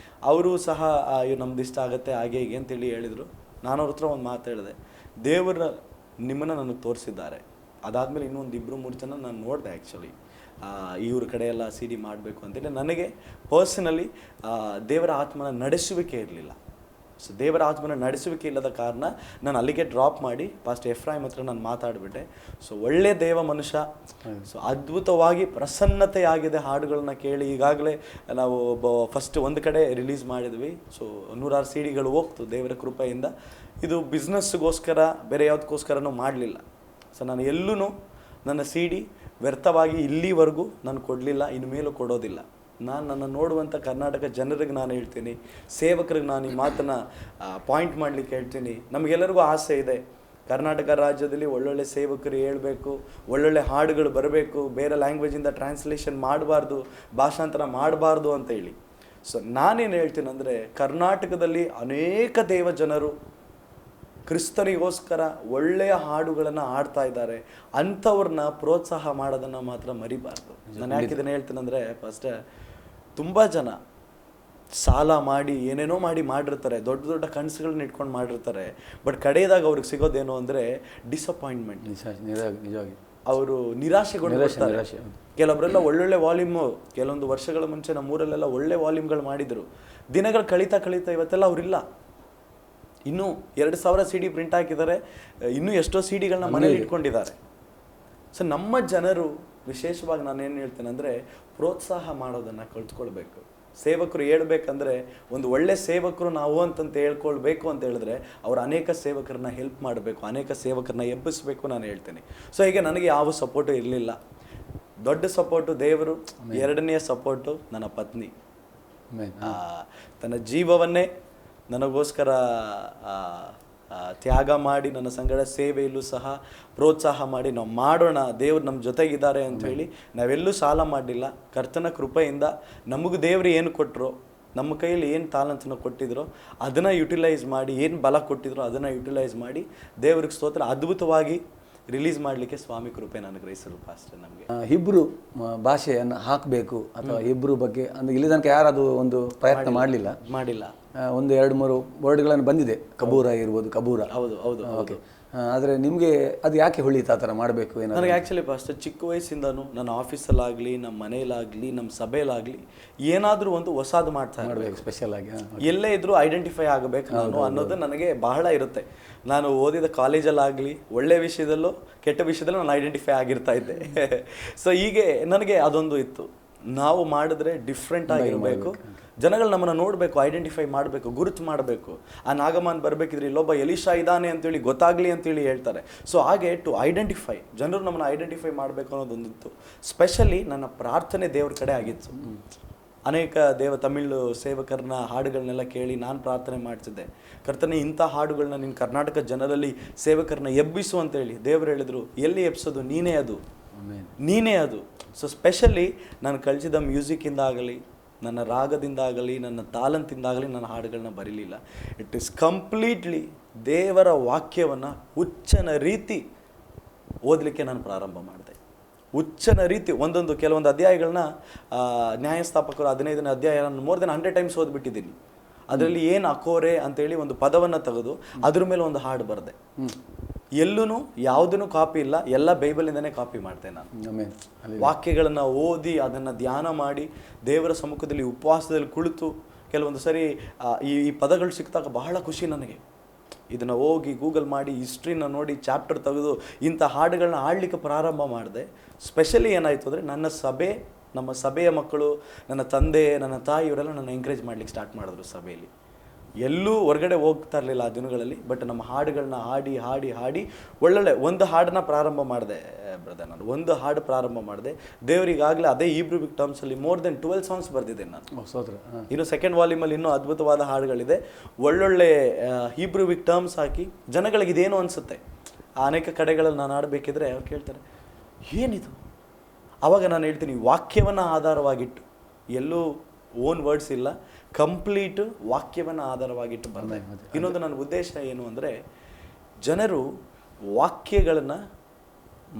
ಅವರು ಸಹ ನಮ್ದು ಇಷ್ಟ ಆಗುತ್ತೆ ಹಾಗೆ ಹೀಗೆ ಅಂತೇಳಿ ಹೇಳಿದರು. ನಾನು ಅವ್ರ ಹತ್ರ ಒಂದು ಮಾತು ಹೇಳಿದೆ, ದೇವರ ನಿಮ್ಮನ್ನು ನನಗೆ ತೋರಿಸಿದ್ದಾರೆ. ಅದಾದಮೇಲೆ ಇನ್ನೊಂದು 2-3 ಜನ ನಾನು ನೋಡಿದೆ. ಆ್ಯಕ್ಚುಲಿ ಇವ್ರ ಕಡೆ ಎಲ್ಲ CD ಮಾಡಬೇಕು ಅಂತೇಳಿ ನನಗೆ ಪರ್ಸನಲಿ ದೇವರ ಆತ್ಮನ ನಡೆಸುವಿಕೆ ಇರಲಿಲ್ಲ. ಸೊ ದೇವರ ಆತ್ಮನ ನಡೆಸುವಿಕೆ ಇಲ್ಲದ ಕಾರಣ ನಾನು ಅಲ್ಲಿಗೆ ಡ್ರಾಪ್ ಮಾಡಿ ಪಾಸ್ಟರ್ ಎಫ್ರಾಯಿಮ್ ಹತ್ರ ನಾನು ಮಾತಾಡಿಬಿಟ್ಟೆ. ಸೊ ಒಳ್ಳೆ ದೇವ ಮನುಷ್ಯ. ಸೊ ಅದ್ಭುತವಾಗಿ ಪ್ರಸನ್ನತೆಯಾಗಿದೆ ಹಾಡುಗಳನ್ನ ಕೇಳಿ. ಈಗಾಗಲೇ ನಾವು ಫಸ್ಟ್ ಒಂದು ಕಡೆ ರಿಲೀಸ್ ಮಾಡಿದ್ವಿ. ಸೊ 100 CDಗಳು ಹೋಗ್ತು ದೇವರ ಕೃಪೆಯಿಂದ. ಇದು ಬಿಸ್ನೆಸ್ಗೋಸ್ಕರ ಬೇರೆ ಯಾವುದಕ್ಕೋಸ್ಕರನೂ ಮಾಡಲಿಲ್ಲ. ಸೊ ನಾನು ಎಲ್ಲೂ ನನ್ನ CD ವ್ಯರ್ಥವಾಗಿ ಇಲ್ಲಿವರೆಗೂ ನಾನು ಕೊಡಲಿಲ್ಲ, ಇನ್ನು ಮೇಲೂ ಕೊಡೋದಿಲ್ಲ. ನಾನು ನನ್ನ ನೋಡುವಂಥ ಕರ್ನಾಟಕ ಜನರಿಗೆ ನಾನು ಹೇಳ್ತೀನಿ, ಸೇವಕರಿಗೆ ನಾನು ಈ ಮಾತನ್ನು ಪಾಯಿಂಟ್ ಮಾಡಲಿಕ್ಕೆ ಹೇಳ್ತೀನಿ. ನಮಗೆಲ್ಲರಿಗೂ ಆಸೆ ಇದೆ ಕರ್ನಾಟಕ ರಾಜ್ಯದಲ್ಲಿ ಒಳ್ಳೊಳ್ಳೆ ಸೇವಕರು ಹೇಳಬೇಕು, ಒಳ್ಳೊಳ್ಳೆ ಹಾಡುಗಳು ಬರಬೇಕು, ಬೇರೆ ಲ್ಯಾಂಗ್ವೇಜಿಂದ ಟ್ರಾನ್ಸ್ಲೇಷನ್ ಮಾಡಬಾರ್ದು, ಭಾಷಾಂತರ ಮಾಡಬಾರ್ದು ಅಂತ ಹೇಳಿ. ಸೊ ನಾನೇನು ಹೇಳ್ತೀನಿ ಅಂದರೆ, ಕರ್ನಾಟಕದಲ್ಲಿ ಅನೇಕ ದೇವ ಜನರು ಕ್ರಿಸ್ತನಿಗೋಸ್ಕರ ಒಳ್ಳೆಯ ಹಾಡುಗಳನ್ನು ಹಾಡ್ತಾ ಇದ್ದಾರೆ. ಅಂಥವ್ರನ್ನ ಪ್ರೋತ್ಸಾಹ ಮಾಡೋದನ್ನು ಮಾತ್ರ ಮರಿಬಾರ್ದು. ನಾನು ಯಾಕೆ ಇದನ್ನು ಹೇಳ್ತೀನಂದರೆ, ಫಸ್ಟ್ ತುಂಬ ಜನ ಸಾಲ ಮಾಡಿ ಏನೇನೋ ಮಾಡಿರ್ತಾರೆ, ದೊಡ್ಡ ದೊಡ್ಡ ಕನಸುಗಳನ್ನ ಇಟ್ಕೊಂಡು ಮಾಡಿರ್ತಾರೆ. ಬಟ್ ಕಡೆಯದಾಗ ಅವ್ರಿಗೆ ಸಿಗೋದೇನು ಅಂದರೆ ಡಿಸಪಾಯಿಂಟ್ಮೆಂಟ್. ನಿಜವಾಗಿ ಅವರು ನಿರಾಶೆಗೊಂಡಿರ್ತಾರೆ. ಕೆಲವರೆಲ್ಲ ಒಳ್ಳೊಳ್ಳೆ ವಾಲ್ಯೂಮು ಕೆಲವೊಂದು ವರ್ಷಗಳ ಮುಂಚೆ ನಮ್ಮೂರಲ್ಲೆಲ್ಲ ಒಳ್ಳೆ ವಾಲ್ಯೂಮ್ಗಳು ಮಾಡಿದರು. ದಿನಗಳು ಕಳೀತಾ ಇವತ್ತೆಲ್ಲ ಅವರಿಲ್ಲ. ಇನ್ನೂ 2000 CD ಪ್ರಿಂಟ್ ಹಾಕಿದ್ದಾರೆ, ಇನ್ನೂ ಎಷ್ಟೋ CDಗಳನ್ನ ಮನೇಲಿ ಇಟ್ಕೊಂಡಿದ್ದಾರೆ. ಸೊ ನಮ್ಮ ಜನರು ವಿಶೇಷವಾಗಿ ನಾನೇನು ಹೇಳ್ತೇನೆ ಅಂದರೆ, ಪ್ರೋತ್ಸಾಹ ಮಾಡೋದನ್ನು ಕಲ್ತ್ಕೊಳ್ಬೇಕು. ಸೇವಕರು ಹೇಳ್ಬೇಕಂದ್ರೆ, ಒಂದು ಒಳ್ಳೆ ಸೇವಕರು ನಾವು ಅಂತಂತ ಹೇಳ್ಕೊಳ್ಬೇಕು ಅಂತ ಹೇಳಿದ್ರೆ ಅವ್ರು ಅನೇಕ ಸೇವಕರನ್ನ ಹೆಲ್ಪ್ ಮಾಡಬೇಕು, ಅನೇಕ ಸೇವಕರನ್ನ ಎಬ್ಬಿಸಬೇಕು ನಾನು ಹೇಳ್ತೇನೆ. ಸೊ ಹೀಗೆ ನನಗೆ ಯಾವ ಸಪೋರ್ಟು ಇರಲಿಲ್ಲ. ದೊಡ್ಡ ಸಪೋರ್ಟು ದೇವರು, ಎರಡನೆಯ ಸಪೋರ್ಟು ನನ್ನ ಪತ್ನಿ. ತನ್ನ ಜೀವವನ್ನೇ ನನಗೋಸ್ಕರ ತ್ಯಾಗ ಮಾಡಿ ನನ್ನ ಸಂಗಡ ಸೇವೆಯಲ್ಲೂ ಸಹ ಪ್ರೋತ್ಸಾಹ ಮಾಡಿ ನಾವು ಮಾಡೋಣ, ದೇವರು ನಮ್ಮ ಜೊತೆಗಿದ್ದಾರೆ ಅಂಥೇಳಿ ನಾವೆಲ್ಲೂ ಸಾಲ ಮಾಡಲಿಲ್ಲ. ಕರ್ತನ ಕೃಪೆಯಿಂದ ನಮಗೆ ದೇವರು ಏನು ಕೊಟ್ಟರು, ನಮ್ಮ ಕೈಯಲ್ಲಿ ಏನು ತಾಲಂತನ್ನು ಕೊಟ್ಟಿದ್ರು ಅದನ್ನು ಯುಟಿಲೈಸ್ ಮಾಡಿ, ಏನು ಬಲ ಕೊಟ್ಟಿದ್ರು ಅದನ್ನು ಯುಟಿಲೈಸ್ ಮಾಡಿ ದೇವ್ರಿಗೆ ಸ್ತೋತ್ರ ಅದ್ಭುತವಾಗಿ ರಿಲೀಸ್ ಮಾಡಲಿಕ್ಕೆ ಸ್ವಾಮಿ ಕೃಪೆ ನನಗೆ ಗ್ರಹಿಸಲು ಪಾಸ್ಟರ್. ನಮಗೆ ಹಿಬ್ರು ಭಾಷೆಯನ್ನು ಹಾಕಬೇಕು ಅಥವಾ ಹಿಬ್ರು ಬಗ್ಗೆ ಅಂದರೆ ಇಲ್ಲಿ ತನಕ ಯಾರು ಅದು ಒಂದು ಪ್ರಯತ್ನ ಮಾಡಲಿಲ್ಲ. ಒಂದು 2-3 ವರ್ಡ್ಗಳನ್ನು ಬಂದಿದೆ, ಕಬೂರ ಇರ್ಬೋದು, ಕಬೂರ. ಹೌದು ಹೌದು ಓಕೆ. ಆದರೆ ನಿಮಗೆ ಅದು ಯಾಕೆ ಹೊಳಿತು ಆ ಥರ ಮಾಡಬೇಕು ಏನಾದ್ರು? ನನಗೆ ಆ್ಯಕ್ಚುಲಿ ಫಸ್ಟ್ ಚಿಕ್ಕ ವಯಸ್ಸಿಂದನೂ ನನ್ನ ಆಫೀಸಲ್ಲಾಗಲಿ, ನಮ್ಮ ಮನೇಲಾಗಲಿ, ನಮ್ಮ ಸಭೆಯಲ್ಲಾಗಲಿ ಏನಾದರೂ ಒಂದು ಹೊಸದು ಮಾಡ್ತಾ ಮಾಡಬೇಕು ಸ್ಪೆಷಲ್ ಆಗಿ. ಎಲ್ಲೇ ಇದ್ರೂ ಐಡೆಂಟಿಫೈ ಆಗಬೇಕು ನಾನು ಅನ್ನೋದು ನನಗೆ ಬಹಳ ಇರುತ್ತೆ. ನಾನು ಓದಿದ ಕಾಲೇಜಲ್ಲಾಗಲಿ ಒಳ್ಳೆ ವಿಷಯದಲ್ಲೂ ಕೆಟ್ಟ ವಿಷಯದಲ್ಲೂ ನಾನು ಐಡೆಂಟಿಫೈ ಆಗಿರ್ತಾ ಇದ್ದೆ. ಸೊ ಹೀಗೆ ನನಗೆ ಅದೊಂದು ಇತ್ತು, ನಾವು ಮಾಡಿದ್ರೆ ಡಿಫ್ರೆಂಟ್ ಆಗಿರಬೇಕು, ಜನಗಳು ನಮ್ಮನ್ನು ನೋಡಬೇಕು, ಐಡೆಂಟಿಫೈ ಮಾಡಬೇಕು, ಗುರುತು ಮಾಡಬೇಕು. ಆ ನಾಗಮಾನ್ ಬರಬೇಕಿದ್ರೆ ಇಲ್ಲೊಬ್ಬ ಎಲಿಶಾ ಇದ್ದಾನೆ ಅಂತೇಳಿ ಗೊತ್ತಾಗಲಿ ಅಂತೇಳಿ ಹೇಳ್ತಾರೆ. ಸೊ ಹಾಗೆ ಟು ಐಡೆಂಟಿಫೈ, ಜನರು ನಮ್ಮನ್ನು ಐಡೆಂಟಿಫೈ ಮಾಡಬೇಕು ಅನ್ನೋದೊಂದಿತ್ತು. ಸ್ಪೆಷಲಿ ನನ್ನ ಪ್ರಾರ್ಥನೆ ದೇವ್ರ ಕಡೆ ಆಗಿತ್ತು. ಅನೇಕ ತಮಿಳು ಸೇವಕರನ್ನ ಹಾಡುಗಳನ್ನೆಲ್ಲ ಕೇಳಿ ನಾನು ಪ್ರಾರ್ಥನೆ ಮಾಡ್ತಿದ್ದೆ, ಕರ್ತನೆ ಇಂಥ ಹಾಡುಗಳನ್ನ ನಿನ್ನ ಕರ್ನಾಟಕ ಜನರಲ್ಲಿ ಸೇವಕರನ್ನ ಎಬ್ಬಿಸು ಅಂತೇಳಿ. ದೇವರು ಹೇಳಿದ್ರು, ಎಲ್ಲಿ ಎಬ್ಸೋದು, ನೀನೇ ಅದು, ನೀನೇ ಅದು. ಸೊ ಸ್ಪೆಷಲಿ ನಾನು ಕಲಿಸಿದ ಮ್ಯೂಸಿಕ್ಕಿಂದಾಗಲಿ, ನನ್ನ ರಾಗದಿಂದಾಗಲಿ, ನನ್ನ ತಾಲಂತಿಂದಾಗಲಿ ನನ್ನ ಹಾಡುಗಳನ್ನ ಬರೀಲಿಲ್ಲ. ಇಟ್ ಈಸ್ ಕಂಪ್ಲೀಟ್ಲಿ ದೇವರ ವಾಕ್ಯವನ್ನು ಹುಚ್ಚನ ರೀತಿ ಓದಲಿಕ್ಕೆ ನಾನು ಪ್ರಾರಂಭ ಮಾಡಿದೆ. ಹುಚ್ಚನ ರೀತಿ ಒಂದೊಂದು ಕೆಲವೊಂದು ಅಧ್ಯಾಯಗಳನ್ನ ನ್ಯಾಯಸ್ಥಾಪಕರು 15ನೇ ಅಧ್ಯಾಯ ನಾನು ಮೋರ್ ದೆನ್ 100 ಟೈಮ್ಸ್ ಓದ್ಬಿಟ್ಟಿದ್ದೀನಿ. ಅದರಲ್ಲಿ ಏನು ಅಕೋರೆ ಅಂತೇಳಿ ಒಂದು ಪದವನ್ನು ತೆಗೆದು ಅದ್ರ ಮೇಲೆ ಒಂದು ಹಾಡು ಬರೆದೆ. ಎಲ್ಲೂ ಯಾವುದೂ ಕಾಪಿ ಇಲ್ಲ, ಎಲ್ಲ ಬೈಬಲಿಂದನೇ ಕಾಪಿ ಮಾಡ್ತೆ ನಾನು. ವಾಕ್ಯಗಳನ್ನು ಓದಿ ಅದನ್ನು ಧ್ಯಾನ ಮಾಡಿ ದೇವರ ಸಮ್ಮುಖದಲ್ಲಿ ಉಪವಾಸದಲ್ಲಿ ಕುಳಿತು ಕೆಲವೊಂದು ಸರಿ ಈ ಪದಗಳು ಸಿಕ್ಕಿದಾಗ ಬಹಳ ಖುಷಿ ನನಗೆ. ಇದನ್ನು ಹೋಗಿ ಗೂಗಲ್ ಮಾಡಿ ಹಿಸ್ಟ್ರಿನ ನೋಡಿ ಚಾಪ್ಟರ್ ತೆಗೆದು ಇಂಥ ಹಾಡುಗಳನ್ನ ಹಾಡಲಿಕ್ಕೆ ಪ್ರಾರಂಭ ಮಾಡಿದೆ. ಸ್ಪೆಷಲಿ ಏನಾಯಿತು ಅಂದರೆ ನಮ್ಮ ಸಭೆಯ ಮಕ್ಕಳು, ನನ್ನ ತಂದೆ, ನನ್ನ ತಾಯಿ ಇವರೆಲ್ಲ ನನ್ನ ಎಂಕರೇಜ್ ಮಾಡ್ಲಿಕ್ಕೆ ಸ್ಟಾರ್ಟ್ ಮಾಡಿದ್ರು. ಸಭೆಯಲ್ಲಿ ಎಲ್ಲೂ ಹೊರಗಡೆ ಹೋಗ್ತಾ ಇರಲಿಲ್ಲ ಆ ದಿನಗಳಲ್ಲಿ. ಬಟ್ ನಮ್ಮ ಹಾಡುಗಳನ್ನ ಹಾಡಿ ಹಾಡಿ ಹಾಡಿ ಒಳ್ಳೊಳ್ಳೆ ಒಂದು ಹಾಡನ್ನ ಪ್ರಾರಂಭ ಮಾಡಿದೆ ಬ್ರದರ್. ನಾನು ಒಂದು ಹಾಡು ಪ್ರಾರಂಭ ಮಾಡಿದೆ. ದೇವರಿಗಾಗಲೇ ಅದೇ ಹೀಬ್ರೂ ಬಿಗ್ ಟರ್ಮ್ಸಲ್ಲಿ ಮೋರ್ ದೆನ್ 12 ಸಾಂಗ್ಸ್ ಬರ್ದಿದ್ದೇನೆ ನಾನು. ಇನ್ನು ಸೆಕೆಂಡ್ ವಾಲ್ಯೂಮಲ್ಲಿ ಇನ್ನೂ ಅದ್ಭುತವಾದ ಹಾಡುಗಳಿದೆ. ಒಳ್ಳೊಳ್ಳೆ ಹೀಬ್ರೂ ಬಿಗ್ ಟರ್ಮ್ಸ್ ಹಾಕಿ ಜನಗಳಿಗೆ ಇದೇನು ಅನಿಸುತ್ತೆ. ಅನೇಕ ಕಡೆಗಳಲ್ಲಿ ನಾನು ಆಡಬೇಕಿದ್ರೆ ಅವ್ರು ಕೇಳ್ತಾರೆ, ಏನಿದು? ಆವಾಗ ನಾನು ಹೇಳ್ತೀನಿ, ವಾಕ್ಯವನ್ನು ಆಧಾರವಾಗಿಟ್ಟು, ಎಲ್ಲೂ ಓನ್ ವರ್ಡ್ಸ್ ಇಲ್ಲ, ಕಂಪ್ಲೀಟ್ ವಾಕ್ಯವನ್ನು ಆಧಾರವಾಗಿಟ್ಟು ಬಂದೆ. ಇನ್ನೊಂದು ನನ್ನ ಉದ್ದೇಶ ಏನು ಅಂದರೆ, ಜನರು ವಾಕ್ಯಗಳನ್ನು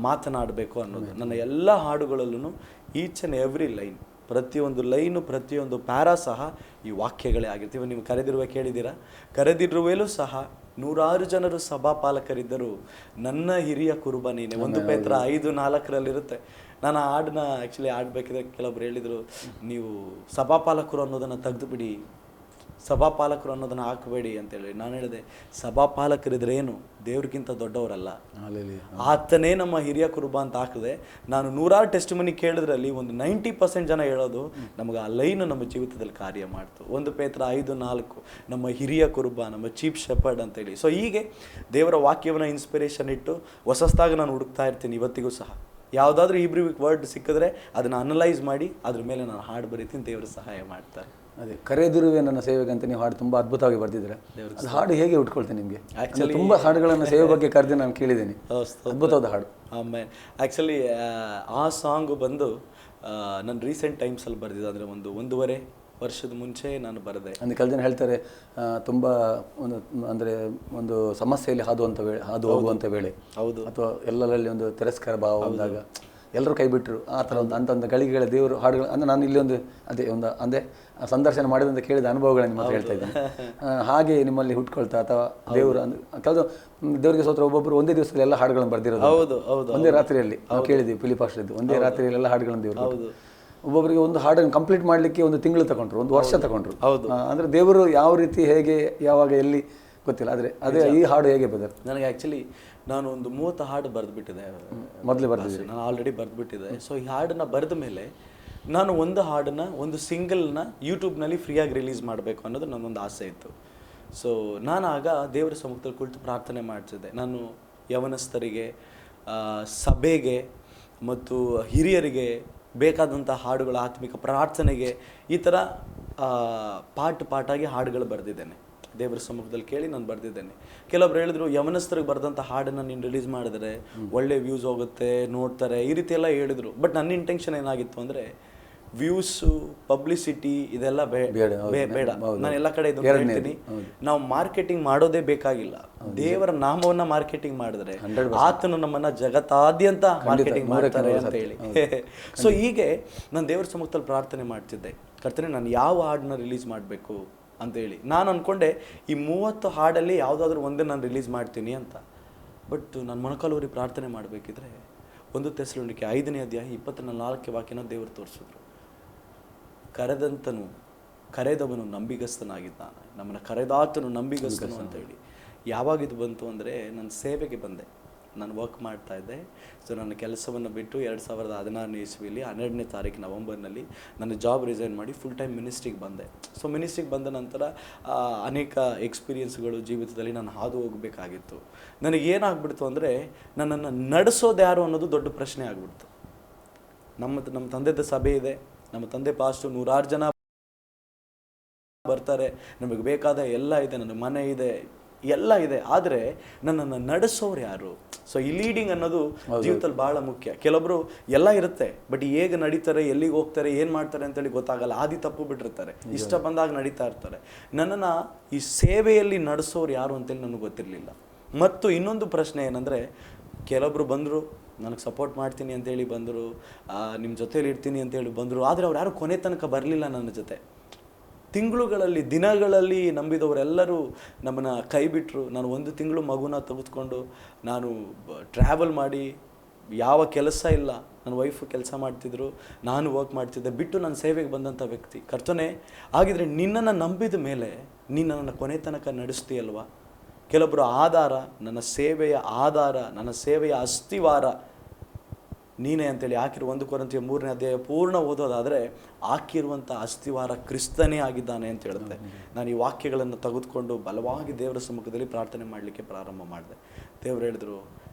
ಮಾತನಾಡಬೇಕು ಅನ್ನೋದು. ನನ್ನ ಎಲ್ಲ ಹಾಡುಗಳಲ್ಲೂ ಈಚ್ ಆ್ಯಂಡ್ ಎವ್ರಿ ಲೈನ್, ಪ್ರತಿಯೊಂದು ಲೈನು, ಪ್ರತಿಯೊಂದು ಪ್ಯಾರಾ ಸಹ ಈ ವಾಕ್ಯಗಳೇ ಆಗಿರ್ತೀವಿ. ನೀವು ಕರೆದಿರುವ ಕೇಳಿದ್ದೀರಾ, ಕರೆದಿರುವೆಲೂ ಸಹ 100 ಜನರು ಸಭಾಪಾಲಕರಿದ್ದರು, ನನ್ನ ಹಿರಿಯ ಕುರುಬ ನೀನೆ. 1 ಪೇತ್ರ 5:4 ನಾನು ಆ ಹಾಡನ್ನ ಆ್ಯಕ್ಚುಲಿ ಆಡಬೇಕಿದ್ರೆ ಕೆಲವೊಬ್ರು ಹೇಳಿದರು, ನೀವು ಸಭಾಪಾಲಕರು ಅನ್ನೋದನ್ನು ತೆಗೆದುಬಿಡಿ, ಸಭಾಪಾಲಕರು ಅನ್ನೋದನ್ನು ಹಾಕಬೇಡಿ ಅಂತೇಳಿ. ನಾನು ಹೇಳಿದೆ, ಸಭಾಪಾಲಕರಿದ್ರೇನು, ದೇವ್ರಿಗಿಂತ ದೊಡ್ಡವರಲ್ಲ, ಆತನೇ ನಮ್ಮ ಹಿರಿಯ ಕುರುಬ ಅಂತ ಹಾಕಿದೆ. ನಾನು 100 ಟೆಸ್ಟ್ ಮನಿ ಕೇಳಿದ್ರಲ್ಲಿ ಒಂದು 90% ಜನ ಹೇಳೋದು ನಮಗೆ ಆ ಲೈನು ನಮ್ಮ ಜೀವಿತದಲ್ಲಿ ಕಾರ್ಯ ಮಾಡ್ತು. 1 ಪೇತ್ರ 5:4 ನಮ್ಮ ಹಿರಿಯ ಕುರುಬ, ನಮ್ಮ ಚೀಫ್ ಶೆಪರ್ಡ್ ಅಂತೇಳಿ. ಸೊ ಹೀಗೆ ದೇವರ ವಾಕ್ಯವನ್ನು ಇನ್ಸ್ಪಿರೇಷನ್ ಇಟ್ಟು ಹೊಸದಾಗಿ ನಾನು ಹುಡುಕ್ತಾ ಇರ್ತೀನಿ ಇವತ್ತಿಗೂ ಸಹ. ಯಾವುದಾದ್ರೂ ಹೀಬ್ರೂ ವರ್ಡ್ ಸಿಕ್ಕಿದ್ರೆ ಅದನ್ನು ಅನಲೈಸ್ ಮಾಡಿ ಅದ್ರ ಮೇಲೆ ನಾನು ಹಾಡು ಬರೀತೀನಿ. ದೇವರು ಸಹಾಯ ಮಾಡ್ತಾರೆ. ಅದೇ ಕರೆದಿರುವೆ ನನ್ನ ಸೇವೆಗೆ ಅಂತ ನೀವು ಹಾಡು ತುಂಬ ಅದ್ಭುತವಾಗಿ ಬರ್ತಿದ್ರೆ, ಅದು ಹಾಡು ಹೇಗೆ ಉಟ್ಕೊಳ್ತೇನೆ ನಿಮಗೆ? ಆ್ಯಕ್ಚುಲಿ ತುಂಬ ಹಾಡುಗಳನ್ನು ಸೇವೆ ಬಗ್ಗೆ ಕರೆದು ನಾನು ಕೇಳಿದ್ದೀನಿ, ಅದ್ಭುತವಾದ ಹಾಡು. ಆಮೇಲೆ ಆ್ಯಕ್ಚುಲಿ ಆ ಸಾಂಗು ಬಂದು ನಾನು ರೀಸೆಂಟ್ ಟೈಮ್ಸಲ್ಲಿ ಬರೆದಿದ್ದೆ. ಅಂದರೆ 1.5 ವರ್ಷದ ಮುಂಚೆ ನಾನು ಬರೆದೆ. ಅಂದರೆ ಕೆಲವು ಜನ ಹೇಳ್ತಾರೆ, ತುಂಬ ಒಂದು ಸಮಸ್ಯೆಯಲ್ಲಿ ಹಾದು ಹೋಗುವಂಥ ವೇಳೆ, ಹೌದು, ಅಥವಾ ಎಲ್ಲರಲ್ಲಿ ಒಂದು ತಿರಸ್ಕಾರ ಭಾವ ಬಂದಾಗ ಎಲ್ಲರೂ ಕೈ ಬಿಟ್ಟರು, ಆ ಥರ ಒಂದು ಗಳಿಗೆಗಳ ದೇವರು ಹಾಡುಗಳು. ಅಂದರೆ ನಾನು ಇಲ್ಲಿ ಒಂದು ಸಂದರ್ಶನ ಮಾಡಿದಂತ ಕೇಳಿದ ಅನುಭವಗಳನ್ನು ಮಾತ್ರ ಹೇಳ್ತಾ ಇದ್ದೇನೆ. ಹಾಗೆ ನಿಮ್ಮಲ್ಲಿ ಹುಟ್ಕೊಳ್ತಾ ಅಥವಾ ದೇವರು ಕೆಲವು ದೇವರಿಗೆ ಸ್ತೋತ್ರ, ಒಬ್ಬೊಬ್ಬರು ಒಂದೇ ದಿವಸದಲ್ಲಿ ಎಲ್ಲ ಹಾಡುಗಳನ್ನು ಬರ್ದಿರೋದು. ಹೌದು ಹೌದು, ಒಂದೇ ರಾತ್ರಿಯಲ್ಲಿ ನಾವು ಕೇಳಿದ್ವಿ ಫಿಲಿಪಾಸ್ಟ್ರದ್ದು, ಒಂದೇ ರಾತ್ರಿಯಲ್ಲಿ ಎಲ್ಲ ಹಾಡುಗಳನ್ನು ದೇವರು. ಒಬ್ಬೊಬ್ಬರಿಗೆ ಒಂದು ಹಾಡನ್ನು ಕಂಪ್ಲೀಟ್ ಮಾಡಲಿಕ್ಕೆ 1 ತಿಂಗಳು ತಗೊಂಡ್ರು, 1 ವರ್ಷ ತಗೊಂಡ್ರು. ಅಂದರೆ ದೇವರು ಯಾವ ರೀತಿ, ಹೇಗೆ, ಯಾವಾಗ, ಎಲ್ಲಿ ಗೊತ್ತಿಲ್ಲ. ಅದೇ ಈ ಹಾಡು ಹೇಗೆ ಬದಲು? ನನಗೆ ಆ್ಯಕ್ಚುಲಿ ನಾನು ಒಂದು 30 ಹಾಡು ಬರೆದುಬಿಟ್ಟಿದೆ, ಮೊದಲೇ ಬರೆದಿದ್ದೆ ನಾನು, ಆಲ್ರೆಡಿ ಬರೆದುಬಿಟ್ಟಿದೆ. ಸೊ ಈ ಹಾಡನ್ನು ಬರೆದ ಮೇಲೆ ನಾನು ಒಂದು ಹಾಡನ್ನು, ಒಂದು ಸಿಂಗಲ್ನ ಯೂಟ್ಯೂಬ್ನಲ್ಲಿ ಫ್ರೀಯಾಗಿ ರಿಲೀಸ್ ಮಾಡಬೇಕು ಅನ್ನೋದು ನನ್ನೊಂದು ಆಸೆ ಇತ್ತು. ಸೊ ನಾನು ಆಗ ದೇವರ ಸಮ್ಮುಖದಲ್ಲಿ ಕುಳಿತು ಪ್ರಾರ್ಥನೆ ಮಾಡ್ತಿದ್ದೆ. ನಾನು ಯವನಸ್ಥರಿಗೆ, ಸಭೆಗೆ ಮತ್ತು ಹಿರಿಯರಿಗೆ ಬೇಕಾದಂಥ ಹಾಡುಗಳ, ಆತ್ಮಿಕ ಪ್ರಾರ್ಥನೆಗೆ ಈ ಥರ ಪಾಟಾಗಿ ಹಾಡುಗಳು ಬರೆದಿದ್ದೇನೆ. ದೇವರ ಸಮ್ಮುಖದಲ್ಲಿ ಕೇಳಿ ನಾನು ಬರೆದಿದ್ದೇನೆ. ಕೆಲವೊಬ್ರು ಹೇಳಿದ್ರು, ಯವನಸ್ಥರಿಗೆ ಬರೆದಂಥ ಹಾಡನ್ನು ನೀನು ರಿಲೀಸ್ ಮಾಡಿದರೆ ಒಳ್ಳೆ ವ್ಯೂಸ್ ಹೋಗುತ್ತೆ, ನೋಡ್ತಾರೆ, ಈ ರೀತಿ ಎಲ್ಲ ಹೇಳಿದರು. ಬಟ್ ನನ್ನ ಇಂಟೆನ್ಷನ್ ಏನಾಗಿತ್ತು ಅಂದರೆ, ವ್ಯೂಸು, ಪಬ್ಲಿಸಿಟಿ ಇದೆಲ್ಲ ಬೇಡ. ನಾನು ಎಲ್ಲ ಕಡೆ ಇದು ಹೇಳ್ತೀನಿ, ನಾವು ಮಾರ್ಕೆಟಿಂಗ್ ಮಾಡೋದೇ ಬೇಕಾಗಿಲ್ಲ. ದೇವರ ನಾಮವನ್ನ ಮಾರ್ಕೆಟಿಂಗ್ ಮಾಡಿದ್ರೆ ಆತನು ನಮ್ಮನ್ನ ಜಗತ್ತಾದ್ಯಂತ ಮಾರ್ಕೆಟಿಂಗ್ ಮಾಡ್ತಾರೆ ಅಂತ ಹೇಳಿ. ಸೊ ಹೀಗೆ ನಾನು ದೇವರ ಸಮ್ಮುಖದಲ್ಲಿ ಪ್ರಾರ್ಥನೆ ಮಾಡ್ತಿದ್ದೆ, ಕರ್ತನೇ ನಾನು ಯಾವ ಹಾಡನ್ನ ರಿಲೀಸ್ ಮಾಡಬೇಕು ಅಂತೇಳಿ ನಾನು ಅಂದ್ಕೊಂಡೆ ಈ 30 ಹಾಡಲ್ಲಿ ಯಾವುದಾದ್ರೂ ಒಂದೇ ನಾನು ರಿಲೀಸ್ ಮಾಡ್ತೀನಿ ಅಂತ. ಬಟ್ ನಾನು ಮೊಣಕಾಲೂರಿ ಪ್ರಾರ್ಥನೆ ಮಾಡಬೇಕಿದ್ರೆ 1 ಥೆಸಲೋನಿಕೆ 5ನೇ ಅಧ್ಯಾಯ 24 ವಾಕ್ಯನ ದೇವರು ತೋರಿಸಿದ್ರು. ಕರೆದವನು ನಂಬಿಗಸ್ತನಾಗಿದ್ದಾನೆ, ನಮ್ಮನ್ನು ಕರೆದಾತನು ನಂಬಿಗಸ್ತನು ಅಂತೇಳಿ. ಯಾವಾಗ ಇದು ಬಂತು ಅಂದರೆ, ನನ್ನ ಸೇವೆಗೆ ಬಂದೆ, ನಾನು ವರ್ಕ್ ಮಾಡ್ತಾ ಇದ್ದೆ. ಸೊ ನನ್ನ ಕೆಲಸವನ್ನು ಬಿಟ್ಟು 2016ನೇ ಇಸ್ವಿಯಲ್ಲಿ 12ನೇ ತಾರೀಕು ನವಂಬರ್ನಲ್ಲಿ ನನ್ನ ಜಾಬ್ ರಿಸೈನ್ ಮಾಡಿ ಫುಲ್ ಟೈಮ್ ಮಿನಿಸ್ಟ್ರಿಗೆ ಬಂದೆ. ಸೊ ಮಿನಿಸ್ಟ್ರಿಗೆ ಬಂದ ನಂತರ ಅನೇಕ ಎಕ್ಸ್ಪೀರಿಯನ್ಸ್ಗಳು ಜೀವಿತದಲ್ಲಿ ನಾನು ಹಾದು ಹೋಗಬೇಕಾಗಿತ್ತು. ನನಗೇನಾಗ್ಬಿಡ್ತು ಅಂದರೆ, ನನ್ನನ್ನು ನಡೆಸೋದು ಯಾರು ಅನ್ನೋದು ದೊಡ್ಡ ಪ್ರಶ್ನೆ ಆಗಿಬಿಡ್ತು. ನಮ್ಮ ತಂದೆದ ಸಭೆ ಇದೆ, ನಮ್ಮ ತಂದೆ ಪಾಸ್ಟು 100 ಜನ ಬರ್ತಾರೆ, ನಮಗೆ ಬೇಕಾದ ಎಲ್ಲ ಇದೆ, ನನ್ನ ಮನೆ ಇದೆ, ಎಲ್ಲ ಇದೆ. ಆದರೆ ನನ್ನನ್ನು ನಡೆಸೋರು ಯಾರು? ಸೊ ಈ ಲೀಡಿಂಗ್ ಅನ್ನೋದು ಜೀವಿತದಲ್ಲಿ ಬಹಳ ಮುಖ್ಯ. ಕೆಲವೊಬ್ರು ಎಲ್ಲ ಇರುತ್ತೆ, ಬಟ್ ಹೇಗೆ ನಡೀತಾರೆ, ಎಲ್ಲಿಗೆ ಹೋಗ್ತಾರೆ, ಏನು ಮಾಡ್ತಾರೆ ಅಂತೇಳಿ ಗೊತ್ತಾಗಲ್ಲ, ಆದಿ ತಪ್ಪು ಬಿಟ್ಟಿರ್ತಾರೆ, ಇಷ್ಟ ಬಂದಾಗ ನಡೀತಾ ಇರ್ತಾರೆ. ನನ್ನನ್ನು ಈ ಸೇವೆಯಲ್ಲಿ ನಡೆಸೋರು ಯಾರು ಅಂತೇಳಿ ನನಗೆ ಗೊತ್ತಿರಲಿಲ್ಲ. ಮತ್ತು ಇನ್ನೊಂದು ಪ್ರಶ್ನೆ ಏನಂದರೆ, ಕೆಲವೊಬ್ರು ಬಂದರು, ನನಗೆ ಸಪೋರ್ಟ್ ಮಾಡ್ತೀನಿ ಅಂತೇಳಿ ಬಂದರು, ನಿಮ್ಮ ಜೊತೇಲಿ ಇರ್ತೀನಿ ಅಂತೇಳಿ ಬಂದರು. ಆದರೆ ಅವ್ರು ಯಾರು ಕೊನೆ ತನಕ ಬರಲಿಲ್ಲ ನನ್ನ ಜೊತೆ. ತಿಂಗಳುಗಳಲ್ಲಿ, ದಿನಗಳಲ್ಲಿ ನಂಬಿದವರೆಲ್ಲರೂ ನಮ್ಮನ್ನು ಕೈ ಬಿಟ್ಟರು. ನಾನು 1 ತಿಂಗಳು ಮಗುನ ತೆಗೆದುಕೊಂಡು ನಾನು ಟ್ರಾವೆಲ್ ಮಾಡಿ, ಯಾವ ಕೆಲಸ ಇಲ್ಲ, ನನ್ನ ವೈಫು ಕೆಲಸ ಮಾಡ್ತಿದ್ರು, ನಾನು ವರ್ಕ್ ಮಾಡ್ತಿದ್ದೆ, ಬಿಟ್ಟು ನನ್ನ ಸೇವೆಗೆ ಬಂದಂಥ ವ್ಯಕ್ತಿ. ಕರ್ತನೇ, ಹಾಗಿದ್ರೆ ನಿನ್ನನ್ನು ನಂಬಿದ ಮೇಲೆ ನೀನು ನನ್ನನ್ನು ಕೊನೆ ತನಕ ನಡೆಸ್ತೀಯಲ್ವಾ? ಕೆಲವೊಬ್ಬರು ಆಧಾರ, ನನ್ನ ಸೇವೆಯ ಆಧಾರ, ನನ್ನ ಸೇವೆಯ ಅಸ್ತಿವಾರ ನೀನೇ ಅಂತೇಳಿ ಹಾಕಿರುವ 1 ಕೊರಿಂಥಿಯ 3ನೇ ಅಧ್ಯಾಯ ಪೂರ್ಣ ಓದೋದಾದರೆ, ಹಾಕಿರುವಂಥ ಅಸ್ತಿವಾರ ಕ್ರಿಸ್ತನೇ ಆಗಿದ್ದಾನೆ ಅಂತ ಹೇಳುತ್ತೆ. ನಾನು ಈ ವಾಕ್ಯಗಳನ್ನು ತೆಗೆದುಕೊಂಡು ಬಲವಾಗಿ ದೇವರ ಸಮ್ಮುಖದಲ್ಲಿ ಪ್ರಾರ್ಥನೆ ಮಾಡಲಿಕ್ಕೆ ಪ್ರಾರಂಭ ಮಾಡಿದೆ. ದೇವರು ಹೇಳಿದ್ರು,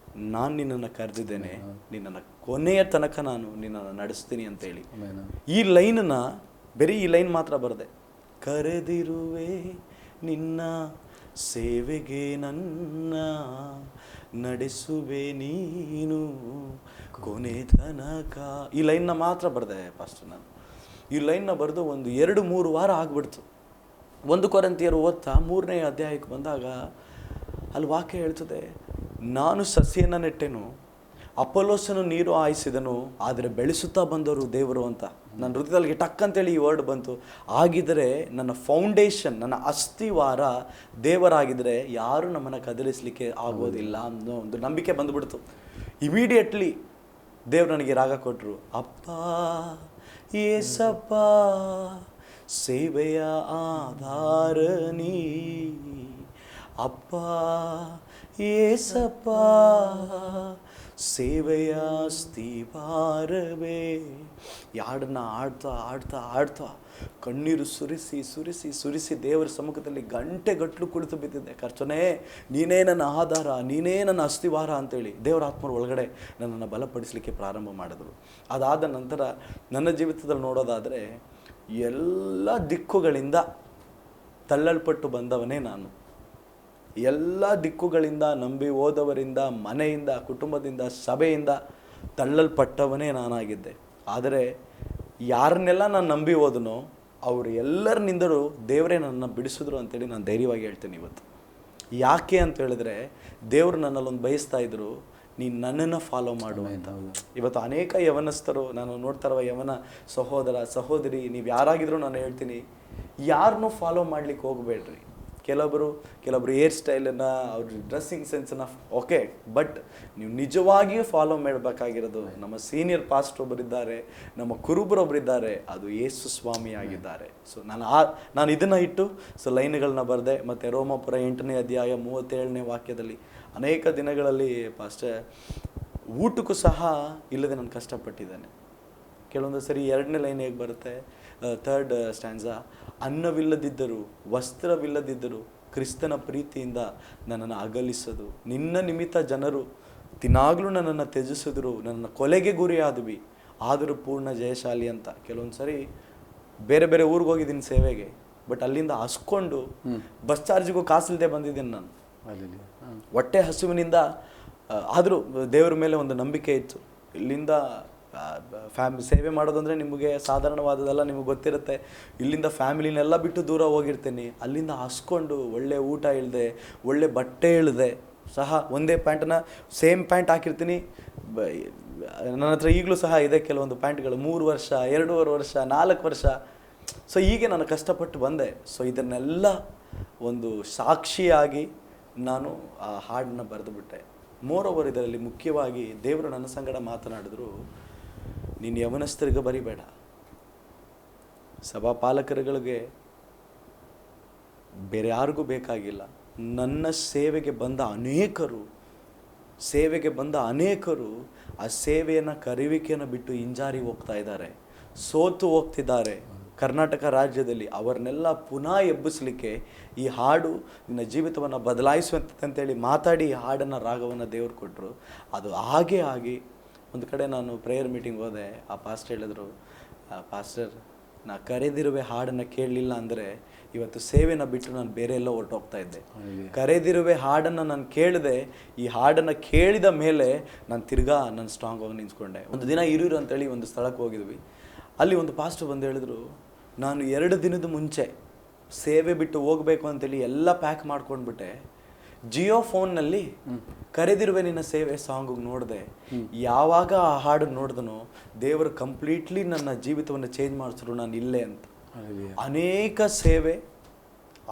ನಾನು ನಿನ್ನನ್ನು ಕರೆದಿದ್ದೇನೆ, ನಿನ್ನನ್ನು ಕೊನೆಯ ತನಕ ನಾನು ನಿನ್ನನ್ನು ನಡೆಸ್ತೀನಿ ಅಂತೇಳಿ. ಈ ಲೈನನ್ನ, ಬರೀ ಈ ಲೈನ್ ಮಾತ್ರ ಬರದೆ, ಕರೆದಿರುವೆ ನಿನ್ನ ಸೇವೆಗೆ ನನ್ನ, ನಡೆಸುವೆ ನೀನು ಕೊನೆ ತನಕ, ಈ ಲೈನ್ನ ಮಾತ್ರ ಬರೆದೆ ಪಾಸ್ಟರ್. ನಾನು ಈ ಲೈನ್ನ ಬರೆದು 1-2-3 ವಾರ ಆಗ್ಬಿಡ್ತು. 1 ಕೊರಿಂಥಿಯರು ಓದ್ತಾ 3ನೇ ಅಧ್ಯಾಯಕ್ಕೆ ಬಂದಾಗ ಅಲ್ಲಿ ವಾಕ್ಯ ಹೇಳ್ತದೆ, ನಾನು ಸಸಿಯನ್ನು ನೆಟ್ಟೆನು, ಅಪೊಲೋಸನು ನೀರು ಹಾಯಿಸಿದನು, ಆದರೆ ಬೆಳೆಸುತ್ತಾ ಬಂದವರು ದೇವರು ಅಂತ. ನನ್ನ ಹೃದಯದಲ್ಲಿ ಟಕ್ ಅಂತೇಳಿ ಈ ವರ್ಡ್ ಬಂತು. ಆಗಿದ್ದರೆ ನನ್ನ ಫೌಂಡೇಶನ್, ನನ್ನ ಅಸ್ಥಿವಾರ ದೇವರಾಗಿದ್ದರೆ ಯಾರು ನಮ್ಮನ್ನು ಕದಲಿಸಲಿಕ್ಕೆ ಆಗೋದಿಲ್ಲ ಅನ್ನೋ ಒಂದು ನಂಬಿಕೆ ಬಂದುಬಿಡ್ತು. ಇಮಿಡಿಯೇಟ್ಲಿ ದೇವ್ರು ನನಗೆ ರಾಗ ಕೊಟ್ಟರು, ಅಪ್ಪ ಏಸಪ್ಪ ಸೇವೆಯ ಆಧಾರ ನೀ, ಅಪ್ಪ ಏಸಪ್ಪ ಸೇವೆಯ ಅಸ್ತಿವಾರವೇ. ಯಾಡನ್ನ ಆಡ್ತಾ ಆಡ್ತಾ ಆಡ್ತಾ ಕಣ್ಣೀರು ಸುರಿಸಿ ದೇವರ ಸಮ್ಮುಖದಲ್ಲಿ ಗಂಟೆಗಟ್ಟಲು ಕುಳಿತು ಬಿದ್ದಿದ್ದೆ. ಕರ್ತನೇ, ನೀನೇ ನನ್ನ ಆಧಾರ, ನೀನೇ ನನ್ನ ಅಸ್ತಿವಾರ ಅಂತೇಳಿ ದೇವರ ಆತ್ಮರ ಒಳಗಡೆ ನನ್ನನ್ನು ಬಲಪಡಿಸಲಿಕ್ಕೆ ಪ್ರಾರಂಭ ಮಾಡಿದ್ರು. ಅದಾದ ನಂತರ ನನ್ನ ಜೀವಿತದಲ್ಲಿ ನೋಡೋದಾದರೆ, ಎಲ್ಲ ದಿಕ್ಕುಗಳಿಂದ ತಳ್ಳಲ್ಪಟ್ಟು ಬಂದವನೇ ನಾನು. ಎಲ್ಲ ದಿಕ್ಕುಗಳಿಂದ ನಂಬಿ ಹೋದವರಿಂದ, ಮನೆಯಿಂದ, ಕುಟುಂಬದಿಂದ, ಸಭೆಯಿಂದ ತಳ್ಳಲ್ಪಟ್ಟವನೇ ನಾನಾಗಿದ್ದೆ. ಆದರೆ ಯಾರನ್ನೆಲ್ಲ ನಾನು ನಂಬಿ ಹೋದನೋ ಅವರು ಎಲ್ಲರನಿಂದಲೂ ದೇವರೇ ನನ್ನನ್ನು ಬಿಡಿಸಿದ್ರು ಅಂತೇಳಿ ನಾನು ಧೈರ್ಯವಾಗಿ ಹೇಳ್ತೇನೆ ಇವತ್ತು. ಯಾಕೆ ಅಂತ ಹೇಳಿದ್ರೆ, ದೇವರು ನನ್ನಲ್ಲೊಂದು ಬಯಸ್ತಾ ಇದ್ರು, ನೀನು ನನ್ನನ್ನು ಫಾಲೋ ಮಾಡು ಅಂತ. ಇವತ್ತು ಅನೇಕ ಯವನಸ್ಥರು, ನಾನು ನೋಡ್ತಾ ಇರುವ ಯವನ ಸಹೋದರ ಸಹೋದರಿ, ನೀವು ಯಾರಾಗಿದ್ರು ನಾನು ಹೇಳ್ತೀನಿ, ಯಾರನ್ನೂ ಫಾಲೋ ಮಾಡ್ಲಿಕ್ಕೆ ಹೋಗಬೇಡ್ರಿ. ಕೆಲವೊಬ್ಬರು ಹೇರ್ ಸ್ಟೈಲನ್ನು, ಅವ್ರ ಡ್ರೆಸ್ಸಿಂಗ್ ಸೆನ್ಸನ್ನು ಓಕೆ, ಬಟ್ ನೀವು ನಿಜವಾಗಿಯೂ ಫಾಲೋ ಮಾಡಬೇಕಾಗಿರೋದು ನಮ್ಮ ಸೀನಿಯರ್ ಪಾಸ್ಟರ್ ಒಬ್ಬರಿದ್ದಾರೆ, ನಮ್ಮ ಕುರುಬರೊಬ್ಬರಿದ್ದಾರೆ, ಅದು ಯೇಸು ಸ್ವಾಮಿ ಆಗಿದ್ದಾರೆ. ಸೊ ನಾನು ಇದನ್ನು ಇಟ್ಟು ಲೈನ್ಗಳನ್ನ ಬರೆದೆ. ಮತ್ತು ರೋಮಾಪುರ 8ನೇ ಅಧ್ಯಾಯ 37ನೇ ವಾಕ್ಯದಲ್ಲಿ, ಅನೇಕ ದಿನಗಳಲ್ಲಿ ಪಾಸ್ಟರ್ ಊಟಕ್ಕೂ ಸಹ ಇಲ್ಲದೆ ನಾನು ಕಷ್ಟಪಟ್ಟಿದ್ದೇನೆ. ಕೆಲವೊಂದು ಸರಿ 2ನೇ ಲೈನ್ ಹೇಗೆ ಬರುತ್ತೆ, 3rd ಸ್ಟ್ಯಾನ್ಸಾ, ಅನ್ನವಿಲ್ಲದಿದ್ದರೂ ವಸ್ತ್ರವಿಲ್ಲದಿದ್ದರೂ ಕ್ರಿಸ್ತನ ಪ್ರೀತಿಯಿಂದ ನನ್ನನ್ನು ಅಗಲಿಸದು, ನಿನ್ನ ನಿಮಿತ್ತ ಜನರು ದಿನಾಗಲೂ ನನ್ನನ್ನು ತ್ಯಜಿಸಿದ್ರು, ನನ್ನನ್ನು ಕೊಲೆಗೆ ಗುರಿಯಾದ್ವಿ, ಆದರೂ ಪೂರ್ಣ ಜಯಶಾಲಿ ಅಂತ. ಕೆಲವೊಂದು ಸರಿ ಬೇರೆ ಬೇರೆ ಊರಿಗೆ ಹೋಗಿದ್ದೀನಿ ಸೇವೆಗೆ, ಬಟ್ ಅಲ್ಲಿಂದ ಹಸ್ಕೊಂಡು ಬಸ್ ಚಾರ್ಜಿಗೂ ಕಾಸಿಲ್ಲದೆ ಬಂದಿದ್ದೀನಿ ನಾನು. ಹೊಟ್ಟೆ ಹಸುವಿನಿಂದ, ಆದರೂ ದೇವರ ಮೇಲೆ ಒಂದು ನಂಬಿಕೆ ಇತ್ತು. ಇಲ್ಲಿಂದ ಸೇವೆ ಮಾಡೋದಂದರೆ ನಿಮಗೆ ಸಾಧಾರಣವಾದದಲ್ಲ, ನಿಮಗೆ ಗೊತ್ತಿರುತ್ತೆ. ಇಲ್ಲಿಂದ ಫ್ಯಾಮಿಲಿನೆಲ್ಲ ಬಿಟ್ಟು ದೂರ ಹೋಗಿರ್ತೀನಿ, ಅಲ್ಲಿಂದ ಹಸ್ಕೊಂಡು ಒಳ್ಳೆ ಊಟ ಇಲ್ಲದೆ, ಒಳ್ಳೆ ಬಟ್ಟೆ ಇಲ್ಲದೆ ಸಹ, ಒಂದೇ ಪ್ಯಾಂಟನ್ನ ಸೇಮ್ ಪ್ಯಾಂಟ್ ಹಾಕಿರ್ತೀನಿ. ನನ್ನ ಹತ್ರ ಈಗಲೂ ಸಹ ಇದೆ ಕೆಲವೊಂದು ಪ್ಯಾಂಟ್ಗಳು, 3 ವರ್ಷ, 2.5 ವರ್ಷ, 4 ವರ್ಷ. ಸೊ ಹೀಗೆ ನಾನು ಕಷ್ಟಪಟ್ಟು ಬಂದೆ. ಸೊ ಇದನ್ನೆಲ್ಲ ಒಂದು ಸಾಕ್ಷಿಯಾಗಿ ನಾನು ಆ ಹಾಡನ್ನ ಬರೆದುಬಿಟ್ಟೆ. ಮೋರೋವರ್ ಇದರಲ್ಲಿ ಮುಖ್ಯವಾಗಿ ದೇವರು ನನ್ನ ಸಂಗಡ ಮಾತನಾಡಿದ್ರು, ನೀನು ಯವನಸ್ಥರಿಗೆ ಬರಿಬೇಡ, ಸಭಾಪಾಲಕರುಗಳಿಗೆ ಬೇರೆ ಯಾರಿಗೂ ಬೇಕಾಗಿಲ್ಲ, ನನ್ನ ಸೇವೆಗೆ ಬಂದ ಅನೇಕರು ಆ ಸೇವೆಯನ್ನು ಕರೆಯುವಿಕೆಯನ್ನು ಬಿಟ್ಟು ಹಿಂಜಾರಿ ಹೋಗ್ತಾ ಇದ್ದಾರೆ, ಸೋತು ಹೋಗ್ತಿದ್ದಾರೆ ಕರ್ನಾಟಕ ರಾಜ್ಯದಲ್ಲಿ. ಅವರನ್ನೆಲ್ಲ ಪುನಃ ಎಬ್ಬಿಸಲಿಕ್ಕೆ ಈ ಹಾಡು ನಿನ್ನ ಜೀವಿತವನ್ನು ಬದಲಾಯಿಸುವಂತಂತೇಳಿ ಮಾತಾಡಿ ಈ ಹಾಡನ್ನು ರಾಗವನ್ನು ದೇವರು ಕೊಟ್ಟರು. ಅದು ಹಾಗೇ ಆಗಿ ಒಂದು ಕಡೆ ನಾನು ಪ್ರೇಯರ್ ಮೀಟಿಂಗ್ ಹೋದೆ. ಆ ಪಾಸ್ಟರ್ ಹೇಳಿದ್ರು, ಪಾಸ್ಟರ್ ನಾ ಕರೆದಿರುವೆ ಹಾಡನ್ನು ಕೇಳಲಿಲ್ಲ ಅಂದರೆ ಇವತ್ತು ಸೇವೆನ ಬಿಟ್ಟು ನಾನು ಬೇರೆ ಎಲ್ಲ ಹೊರಟೋಗ್ತಾ ಇದ್ದೆ. ಕರೆದಿರುವೆ ಹಾಡನ್ನು ನಾನು ಕೇಳಿದೆ, ಈ ಹಾಡನ್ನು ಕೇಳಿದ ಮೇಲೆ ನಾನು ತಿರ್ಗಾ ನಾನು ಸ್ಟ್ರಾಂಗ್ ಆಗಿ ನಿಂತ್ಕೊಂಡೆ. ಒಂದು ದಿನ ಹಿರಿಯೂರು ಅಂತೇಳಿ ಒಂದು ಸ್ಥಳಕ್ಕೆ ಹೋಗಿದ್ವಿ. ಅಲ್ಲಿ ಒಂದು ಪಾಸ್ಟರ್ ಬಂದು ಹೇಳಿದ್ರು, ನಾನು 2 ದಿನದ ಮುಂಚೆ ಸೇವೆ ಬಿಟ್ಟು ಹೋಗಬೇಕು ಅಂತೇಳಿ ಎಲ್ಲ ಪ್ಯಾಕ್ ಮಾಡ್ಕೊಂಡ್ಬಿಟ್ಟೆ. ಜಿಯೋ ಫೋನ್ನಲ್ಲಿ ಕರೆದಿರುವೆ ನಿನ್ನ ಸೇವೆ ಸಾಂಗ್ ನೋಡಿದೆ. ಯಾವಾಗ ಆ ಹಾಡು ನೋಡಿದನೋ ದೇವರು ಕಂಪ್ಲೀಟ್ಲಿ ನನ್ನ ಜೀವಿತವನ್ನು ಚೇಂಜ್ ಮಾಡಿಸಿದ್ರು. ನಾನು ಇಲ್ಲೇ ಅಂತ ಅನೇಕ ಸೇವೆ,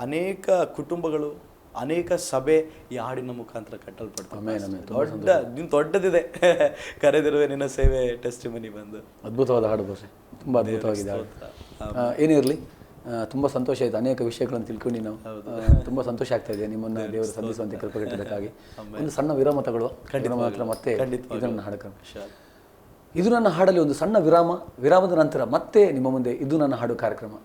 ಅನೇಕ ಕುಟುಂಬಗಳು, ಅನೇಕ ಸಭೆ ಈ ಹಾಡಿನ ಮುಖಾಂತರ ಕಟ್ಟಲ್ಪಡ್ತವೆ. ದೊಡ್ಡದಿದೆ ಕರೆದಿರುವೆ ನಿನ್ನ ಸೇವೆ ಟೆಸ್ಟಿಮನಿ ಬಂದು. ಅದ್ಭುತವಾದ ಹಾಡು ಬಹುಶಃ, ತುಂಬ ಅದ್ಭುತವಾಗಿದೆ ಹಾಡು. ಏನೇ ಇರಲಿ, ತುಂಬ ಸಂತೋಷ ಆಯಿತು. ಅನೇಕ ವಿಷಯಗಳನ್ನು ತಿಳ್ಕೊಂಡು ನಾವು ತುಂಬ ಸಂತೋಷ ಆಗ್ತಾ ಇದೆ ನಿಮ್ಮನ್ನು ದೇವರು ಸಂಧಿಸುವಂತೆ ಕೃಪೆ ಕಟ್ಟಬೇಕಾಗಿ. ಒಂದು ಸಣ್ಣ ವಿರಾಮ ತಗೊಳ್ಳುವ, ಮತ್ತೆ ಇದನ್ನು ಹಾಡಕ. ಇದು ನನ್ನ ಹಾಡಲ್ಲಿ ಒಂದು ಸಣ್ಣ ವಿರಾಮದ ನಂತರ ಮತ್ತೆ ನಿಮ್ಮ ಮುಂದೆ ಇದು ನನ್ನ ಹಾಡು ಕಾರ್ಯಕ್ರಮ.